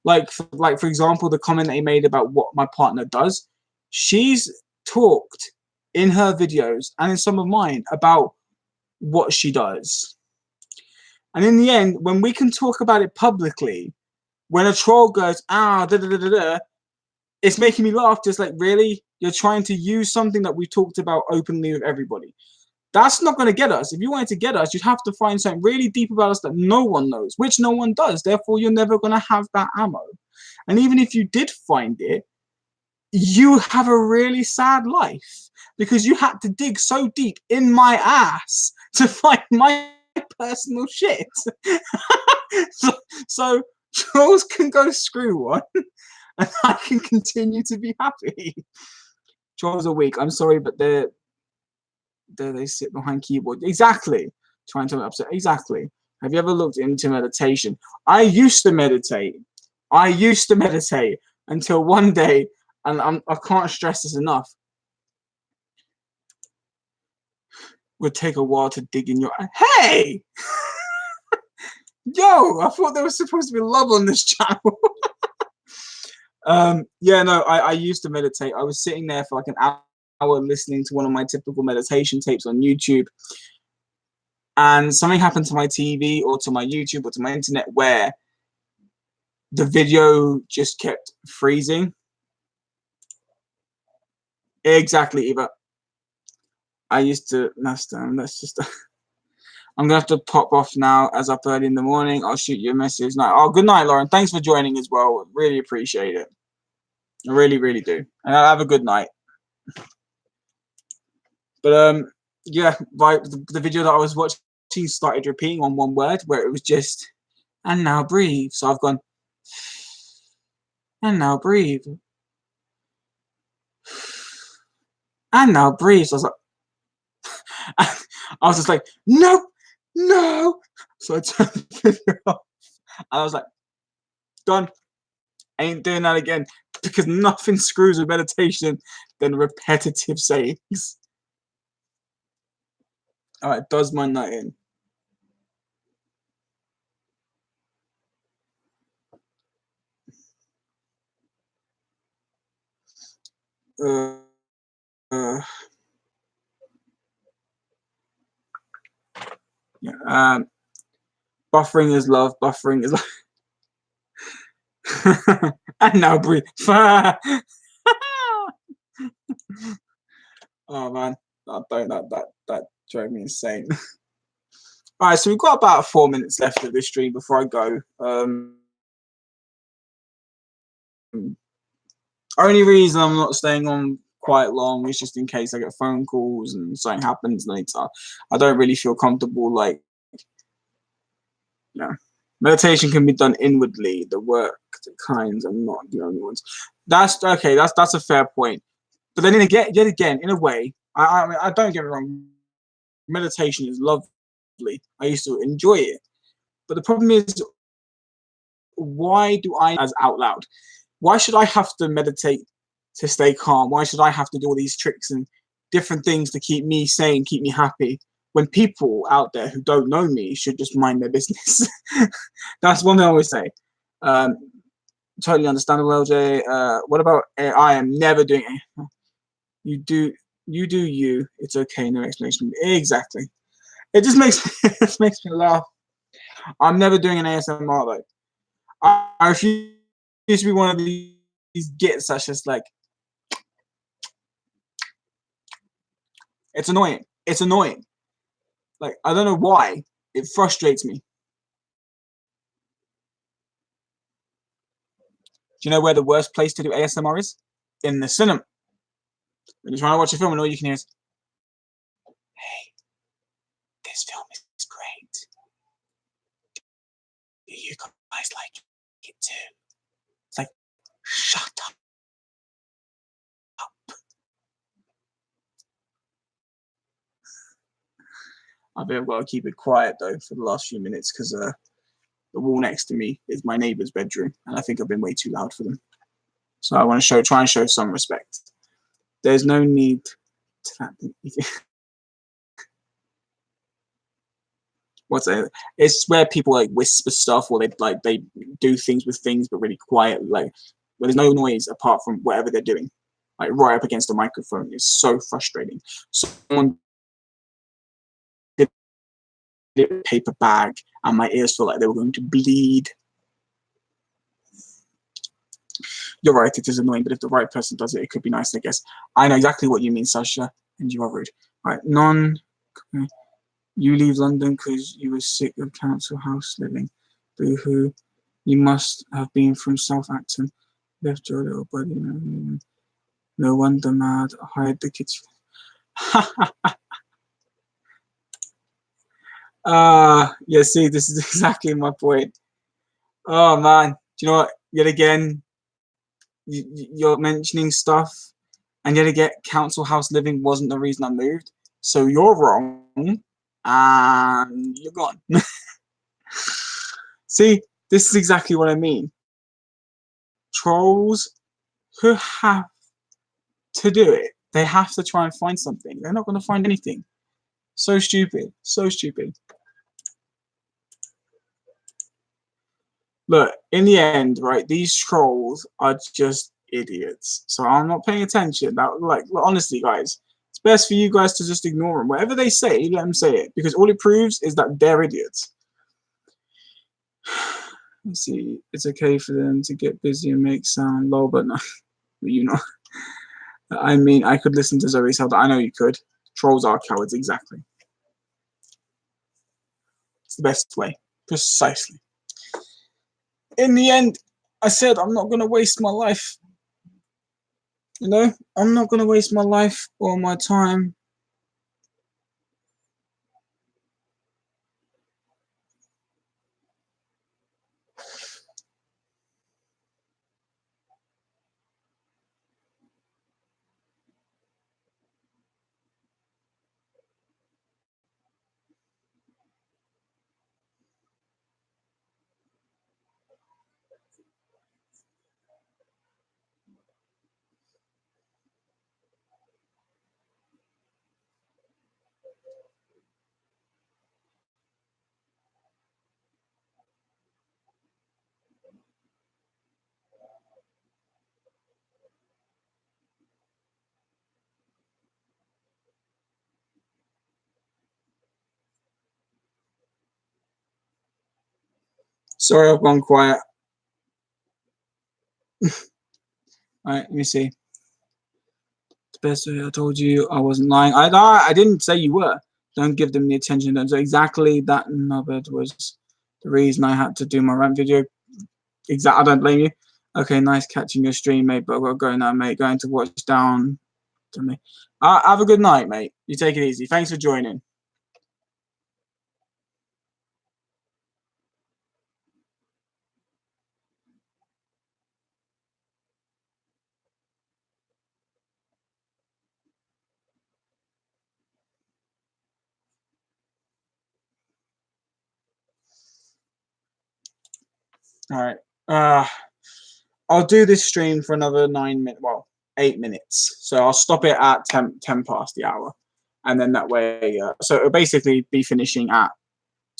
Like for example, the comment they made about what my partner does. She's talked in her videos and in some of mine about what she does. And in the end, when we can talk about it publicly, when a troll goes, it's making me laugh. Just like, really? You're trying to use something that we talked about openly with everybody. That's not going to get us. If you wanted to get us, you'd have to find something really deep about us that no one knows, which no one does. Therefore, you're never going to have that ammo. And even if you did find it, you have a really sad life because you had to dig so deep in my ass to find my personal shit. so trolls can go screw one, and I can continue to be happy. Trolls are weak. I'm sorry, but they sit behind keyboard. Exactly. Trying to upset. Exactly. Have you ever looked into meditation? I used to meditate until one day, and I can't stress this enough. Would take a while to dig in your. Hey! Yo, I thought there was supposed to be love on this channel. Yeah, no, I used to meditate. I was sitting there for like an hour listening to one of my typical meditation tapes on YouTube, and something happened to my TV or to my YouTube or to my internet where the video just kept freezing. Exactly, Eva. I used to. That's just. I'm gonna have to pop off now as up early in the morning. I'll shoot you a message now. Oh, good night, Lauren. Thanks for joining as well. Really appreciate it. I really, really do. And I'll have a good night. But yeah, right. The video that I was watching started repeating on one word where it was just, and now breathe. So I've gone, and now breathe. And now breathe. So I was like, I was just like, no. So I turned the video off. I was like, done. Ain't doing that again, because nothing screws with meditation than repetitive sayings. All right, does my nut in. uh, yeah, buffering is love. Buffering is love. And now breathe. Oh man, that drove me insane. All right, so we've got about 4 minutes left of this stream before I go. Only reason I'm not staying on quite long is just in case I get phone calls and something happens later. I don't really feel comfortable, like, meditation can be done inwardly. The work, the kinds are not the only ones. That's okay. That's a fair point. But then yet again, in a way, I don't get me wrong. Meditation is lovely. I used to enjoy it. But the problem is, why do I, as out loud, why should I have to meditate to stay calm? Why should I have to do all these tricks and different things to keep me sane, keep me happy, when people out there who don't know me should just mind their business? That's one thing I always say. Totally understandable, LJ. What about I am never doing it. You do you. It's okay, no explanation. Exactly. It just makes it just makes me laugh. I'm never doing an ASMR though. I refuse to be one of these gits that's just like, it's annoying. It's annoying. Like, I don't know why. It frustrates me. Do you know where the worst place to do ASMR is? In the cinema. When you're trying to watch a film and all you can hear is, hey, this film is great. Do you guys like it too? It's like, shut up. I've got to keep it quiet though for the last few minutes because the wall next to me is my neighbor's bedroom, and I think I've been way too loud for them. So I want to try and show some respect. There's no need to that. What's it? It's where people like whisper stuff, or they do things with things, but really quiet, like where there's no noise apart from whatever they're doing, like right up against the microphone. It's so frustrating. Someone did a paper bag, and my ears feel like they were going to bleed. You're right, it is annoying, but if the right person does it, it could be nice, I guess. I know exactly what you mean, Sasha, and you are rude. All right, you leave London because you were sick of council house living. Boo-hoo. You must have been from South Acton. Left your little buddy. No wonder mad. Hide the kids. Yeah, see, this is exactly my point. Oh, man. Do you know what? Yet again, you're mentioning stuff, and yet again, council house living wasn't the reason I moved. So you're wrong, and you're gone. See, this is exactly what I mean. Trolls who have to do it, they have to try and find something. They're not going to find anything. So stupid. So stupid. Look, in the end, right, these trolls are just idiots. So I'm not paying attention. Like, honestly, guys, it's best for you guys to just ignore them. Whatever they say, let them say it. Because all it proves is that they're idiots. Let's see. It's okay for them to get busy and make sound low, but no. You know. I mean, I could listen to Zoe Zelda. I know you could. Trolls are cowards, exactly. It's the best way. Precisely. In the end, I said I'm not going to waste my life. You know, I'm not going to waste my life or my time. Sorry, I've gone quiet. All right, let me see. The best way I told you I wasn't lying. I didn't say you were. Don't give them the attention. So exactly that nubbed was the reason I had to do my rant video. I don't blame you. Okay, nice catching your stream, mate. But I've got to go now, mate. Going to watch down to me. Have a good night, mate. You take it easy. Thanks for joining. All right. I'll do this stream for another 9 minutes. Well, 8 minutes. So I'll stop it at 10 past the hour, and then that way. So it'll basically be finishing at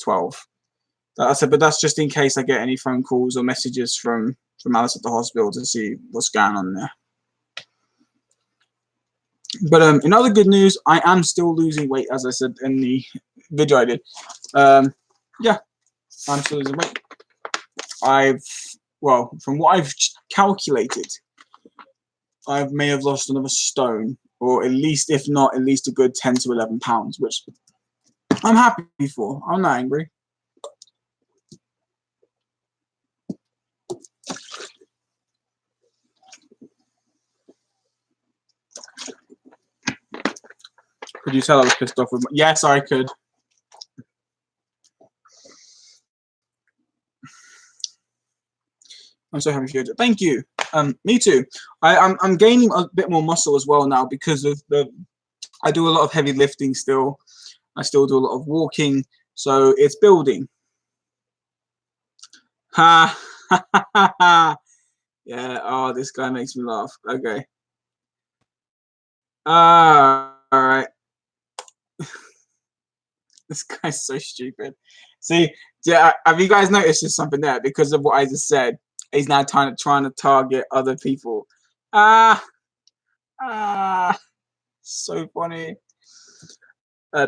12. But that's just in case I get any phone calls or messages from Alice at the hospital to see what's going on there. But in other good news, I am still losing weight, as I said in the video I did. Yeah, I'm still losing weight. From what I've calculated, I may have lost another stone, or at least, if not, at least a good 10 to 11 pounds, which I'm happy for. I'm not angry. Could you tell I was pissed off with yes, I could. I'm so happy for you. Thank you. Me too. I'm gaining a bit more muscle as well now because of I do a lot of heavy lifting still. I still do a lot of walking, so it's building. Ha ha ha ha. Yeah. Oh, this guy makes me laugh. Okay. All right. This guy's so stupid. See, yeah, have you guys noticed there's something there because of what I just said? He's now trying to target other people. So funny.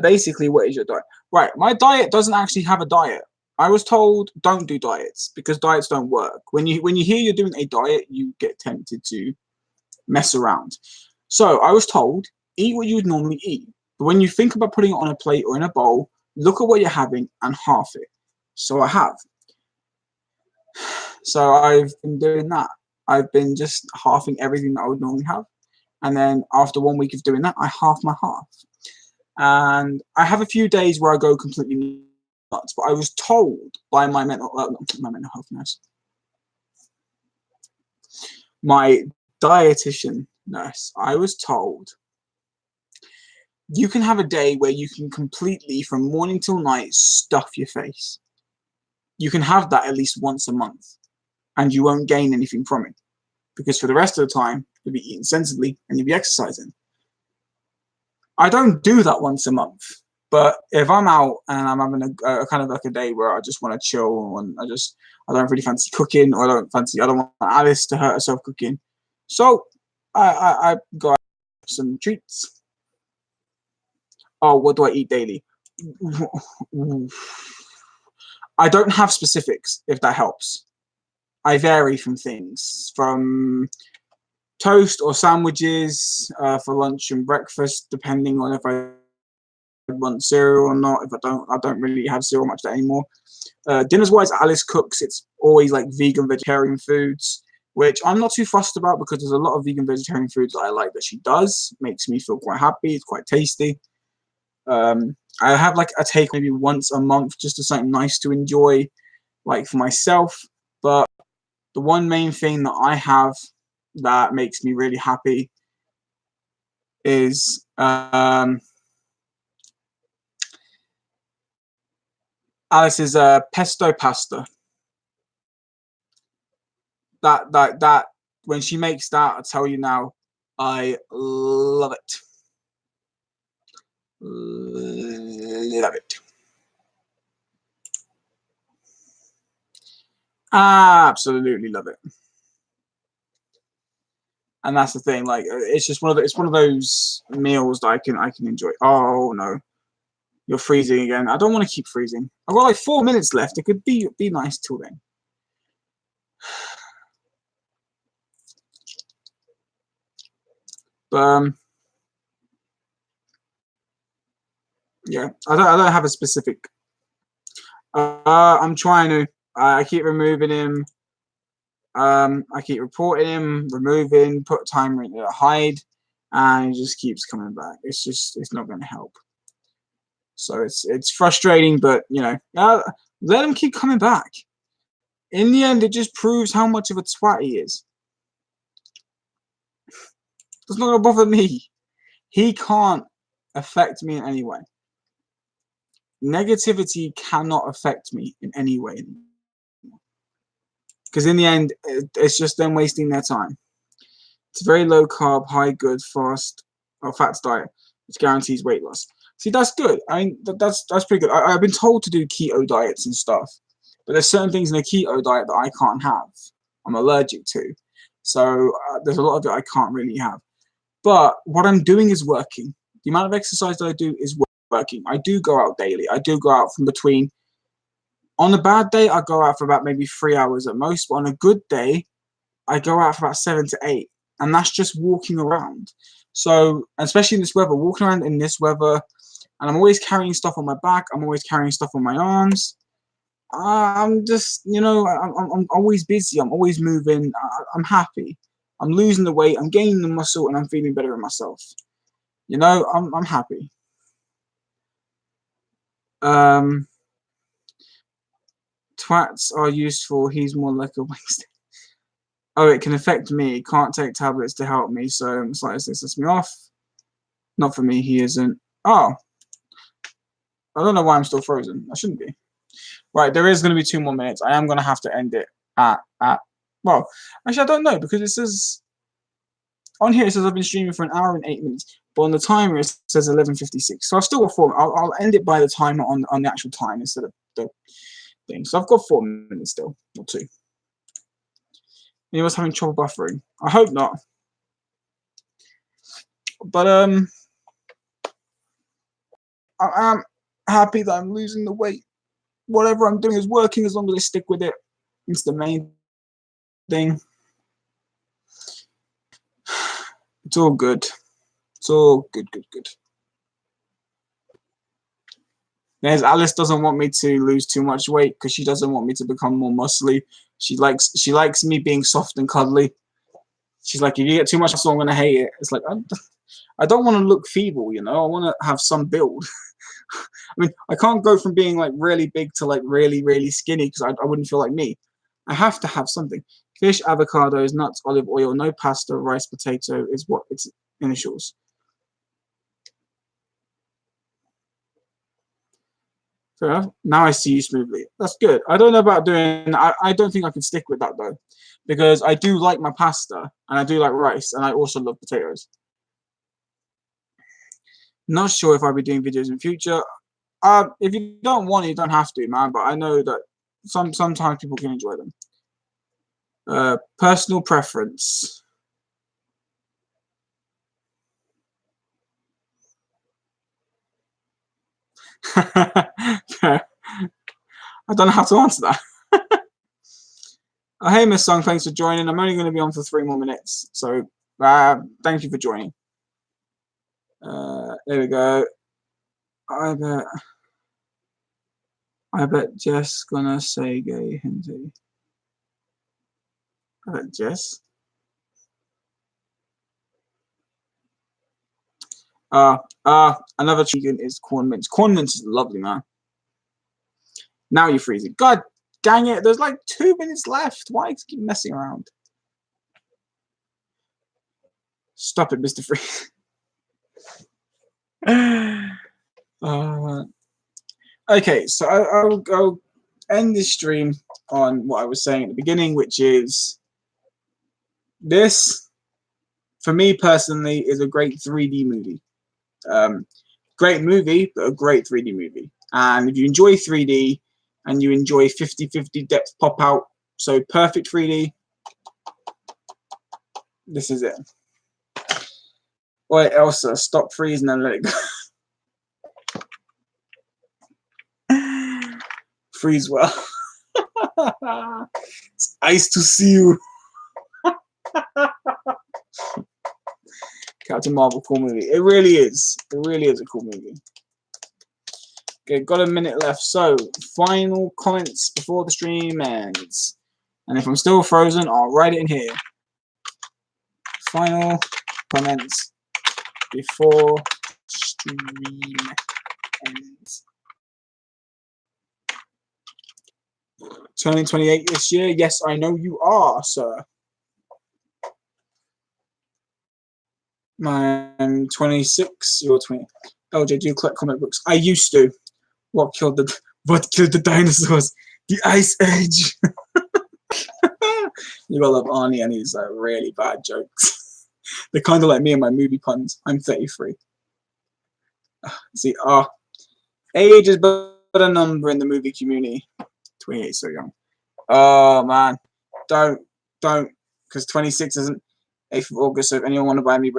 Basically, what is your diet? Right, my diet doesn't actually have a diet. I was told don't do diets because diets don't work. When you hear you're doing a diet, you get tempted to mess around. So I was told eat what you would normally eat. But when you think about putting it on a plate or in a bowl, look at what you're having and half it. So I have. So I've been doing that. I've been just halving everything that I would normally have. And then after 1 week of doing that, I half my half. And I have a few days where I go completely nuts. But I was told by my mental health nurse, my dietitian nurse, I was told you can have a day where you can completely, from morning till night, stuff your face. You can have that at least once a month, and you won't gain anything from it. Because for the rest of the time, you'll be eating sensibly and you'll be exercising. I don't do that once a month. But if I'm out and I'm having a kind of like a day where I just want to chill and I don't really fancy cooking, or I don't want Alice to hurt herself cooking. So I got some treats. Oh, what do I eat daily? I don't have specifics, if that helps. I vary from things, from toast or sandwiches for lunch and breakfast, depending on if I want cereal or not. If I don't really have cereal much anymore. Dinners wise, Alice cooks. It's always like vegan, vegetarian foods, which I'm not too fussed about because there's a lot of vegan, vegetarian foods that I like that she does. Makes me feel quite happy. It's quite tasty. I have like a take maybe once a month just to something nice to enjoy, like for myself. But the one main thing that I have that makes me really happy is Alice's pesto pasta. That when she makes that, I tell you now, I love it. Love it. Absolutely love it. And that's the thing. Like, it's just one of those meals that I can enjoy. Oh no. You're freezing again. I don't want to keep freezing. I've got like 4 minutes left. It could be nice till then. But yeah, I don't have a specific. I'm trying to. I keep removing him. I keep reporting him, removing, put timer into hide, and he just keeps coming back. It's not going to help. So it's frustrating, but you know, let him keep coming back. In the end, it just proves how much of a twat he is. It's not going to bother me. He can't affect me in any way. Negativity cannot affect me in any way. Because in the end, it's just them wasting their time. It's a very low carb, high good, fast, or fats diet, which guarantees weight loss. See, that's good. I mean, that's pretty good. I've been told to do keto diets and stuff, but there's certain things in a keto diet that I can't have. I'm allergic to. So there's a lot of it I can't really have. But what I'm doing is working. The amount of exercise that I do is working. I do go out daily. I do go out from between. On a bad day, I go out for about maybe 3 hours at most. But on a good day, I go out for about 7 to 8. And that's just walking around. So, especially in this weather, walking around in this weather, and I'm always carrying stuff on my back. I'm always carrying stuff on my arms. I'm just, you know, I'm always busy. I'm always moving. I'm happy. I'm losing the weight. I'm gaining the muscle, and I'm feeling better in myself. You know, I'm happy. Twats are useful. He's more like a waste. Oh, it can affect me. Can't take tablets to help me, so it's like this sets me off. Not for me. He isn't. Oh, I don't know why I'm still frozen. I shouldn't be. Right, there is going to be 2 more minutes. I am going to have to end it at. Well, actually, I don't know because it says on here. It says I've been streaming for 1 hour and 8 minutes, but on the timer it says 11:56. So I've still got 4. I'll end it by the timer on the actual time instead of the thing. So I've got 4 minutes still, or 2. Anyone's having trouble buffering? I hope not. But I am happy that I'm losing the weight. Whatever I'm doing is working as long as I stick with it. It's the main thing. It's all good. It's all good. There's Alice doesn't want me to lose too much weight because she doesn't want me to become more muscly. She likes me being soft and cuddly. She's like, if you get too much muscle, I'm gonna hate it. It's like I don't want to look feeble, you know. I want to have some build. I mean, I can't go from being like really big to like really skinny because I wouldn't feel like me. I have to have something. Fish, avocados, nuts, olive oil, no pasta, rice, potato is what its initials. Fair enough. Now I see you smoothly. That's good. I don't know about doing. I don't think I can stick with that though, because I do like my pasta and I do like rice and I also love potatoes. Not sure if I'll be doing videos in future. If you don't want it, you don't have to, man. But I know that sometimes people can enjoy them. Personal preference. I don't know how to answer that. Hey, Miss Song, thanks for joining. I'm only going to be on for 3 more minutes, so thank you for joining. There we go. I bet Jess gonna say gay Hindi. I bet Jess. Another vegan is corn mince. Corn mince is lovely, man. Now you're freezing. God dang it! There's like 2 minutes left. Why do you keep messing around? Stop it, Mr. Freeze. Okay, so I'll go end this stream on what I was saying at the beginning, which is this, for me personally, is a great 3D movie. Great movie, but a great 3D movie. And if you enjoy 3D and you enjoy 50/50 depth pop out, so perfect 3D, this is it. Wait, Elsa, stop freezing and let it go. freeze well. It's nice to see you. Captain Marvel, cool movie. It really is. It really is a cool movie. Okay, got a minute left. So, final comments before the stream ends. And if I'm still frozen, I'll write it in here. Final comments before stream ends. Turning 28 this year? Yes, I know you are, sir. I'm 26, you're 20. LJ, do you collect comic books? I used to. What killed the dinosaurs? The Ice Age. You gotta love Arnie and his really bad jokes. They're kind of like me and my movie puns. I'm 33. See, age is but a number in the movie community. 28 is so young. Oh man, don't, because 26 isn't 8th of August. So if anyone want to buy me,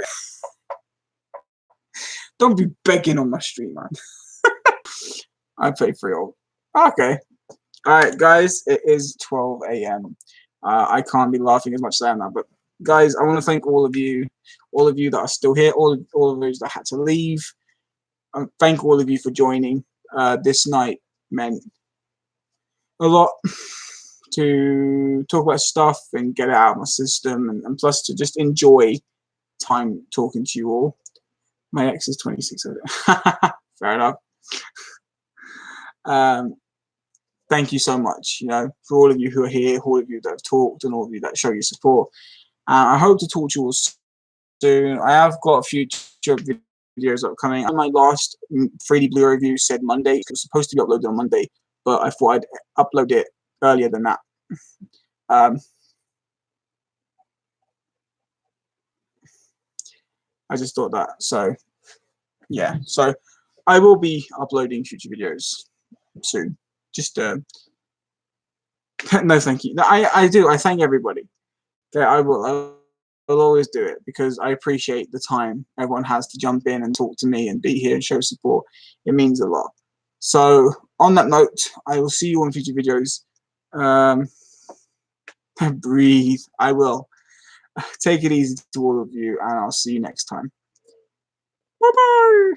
don't be begging on my stream, man. I pay for it all. Okay. Alright, guys, it is 12 a.m. I can't be laughing as much as I am now, but guys, I want to thank all of you that are still here, all of those that had to leave. Thank all of you for joining. This night meant a lot to talk about stuff and get it out of my system, and plus to just enjoy time talking to you all. My ex is 26. Fair enough. Thank you so much, for all of you who are here, all of you that have talked, and all of you that show your support. I hope to talk to you all soon. I have got a few videos upcoming. My last 3D Blu-ray review said Monday. It was supposed to be uploaded on Monday, but I thought I'd upload it earlier than that. I just thought that. So, yeah. So, I will be uploading future videos soon. Just no, thank you. No, I do. I thank everybody. Okay, I will always do it because I appreciate the time everyone has to jump in and talk to me and be here and show support. It means a lot. So on that note, I will see you on future videos. Breathe. I will. Take it easy to all of you, and I'll see you next time. Bye bye.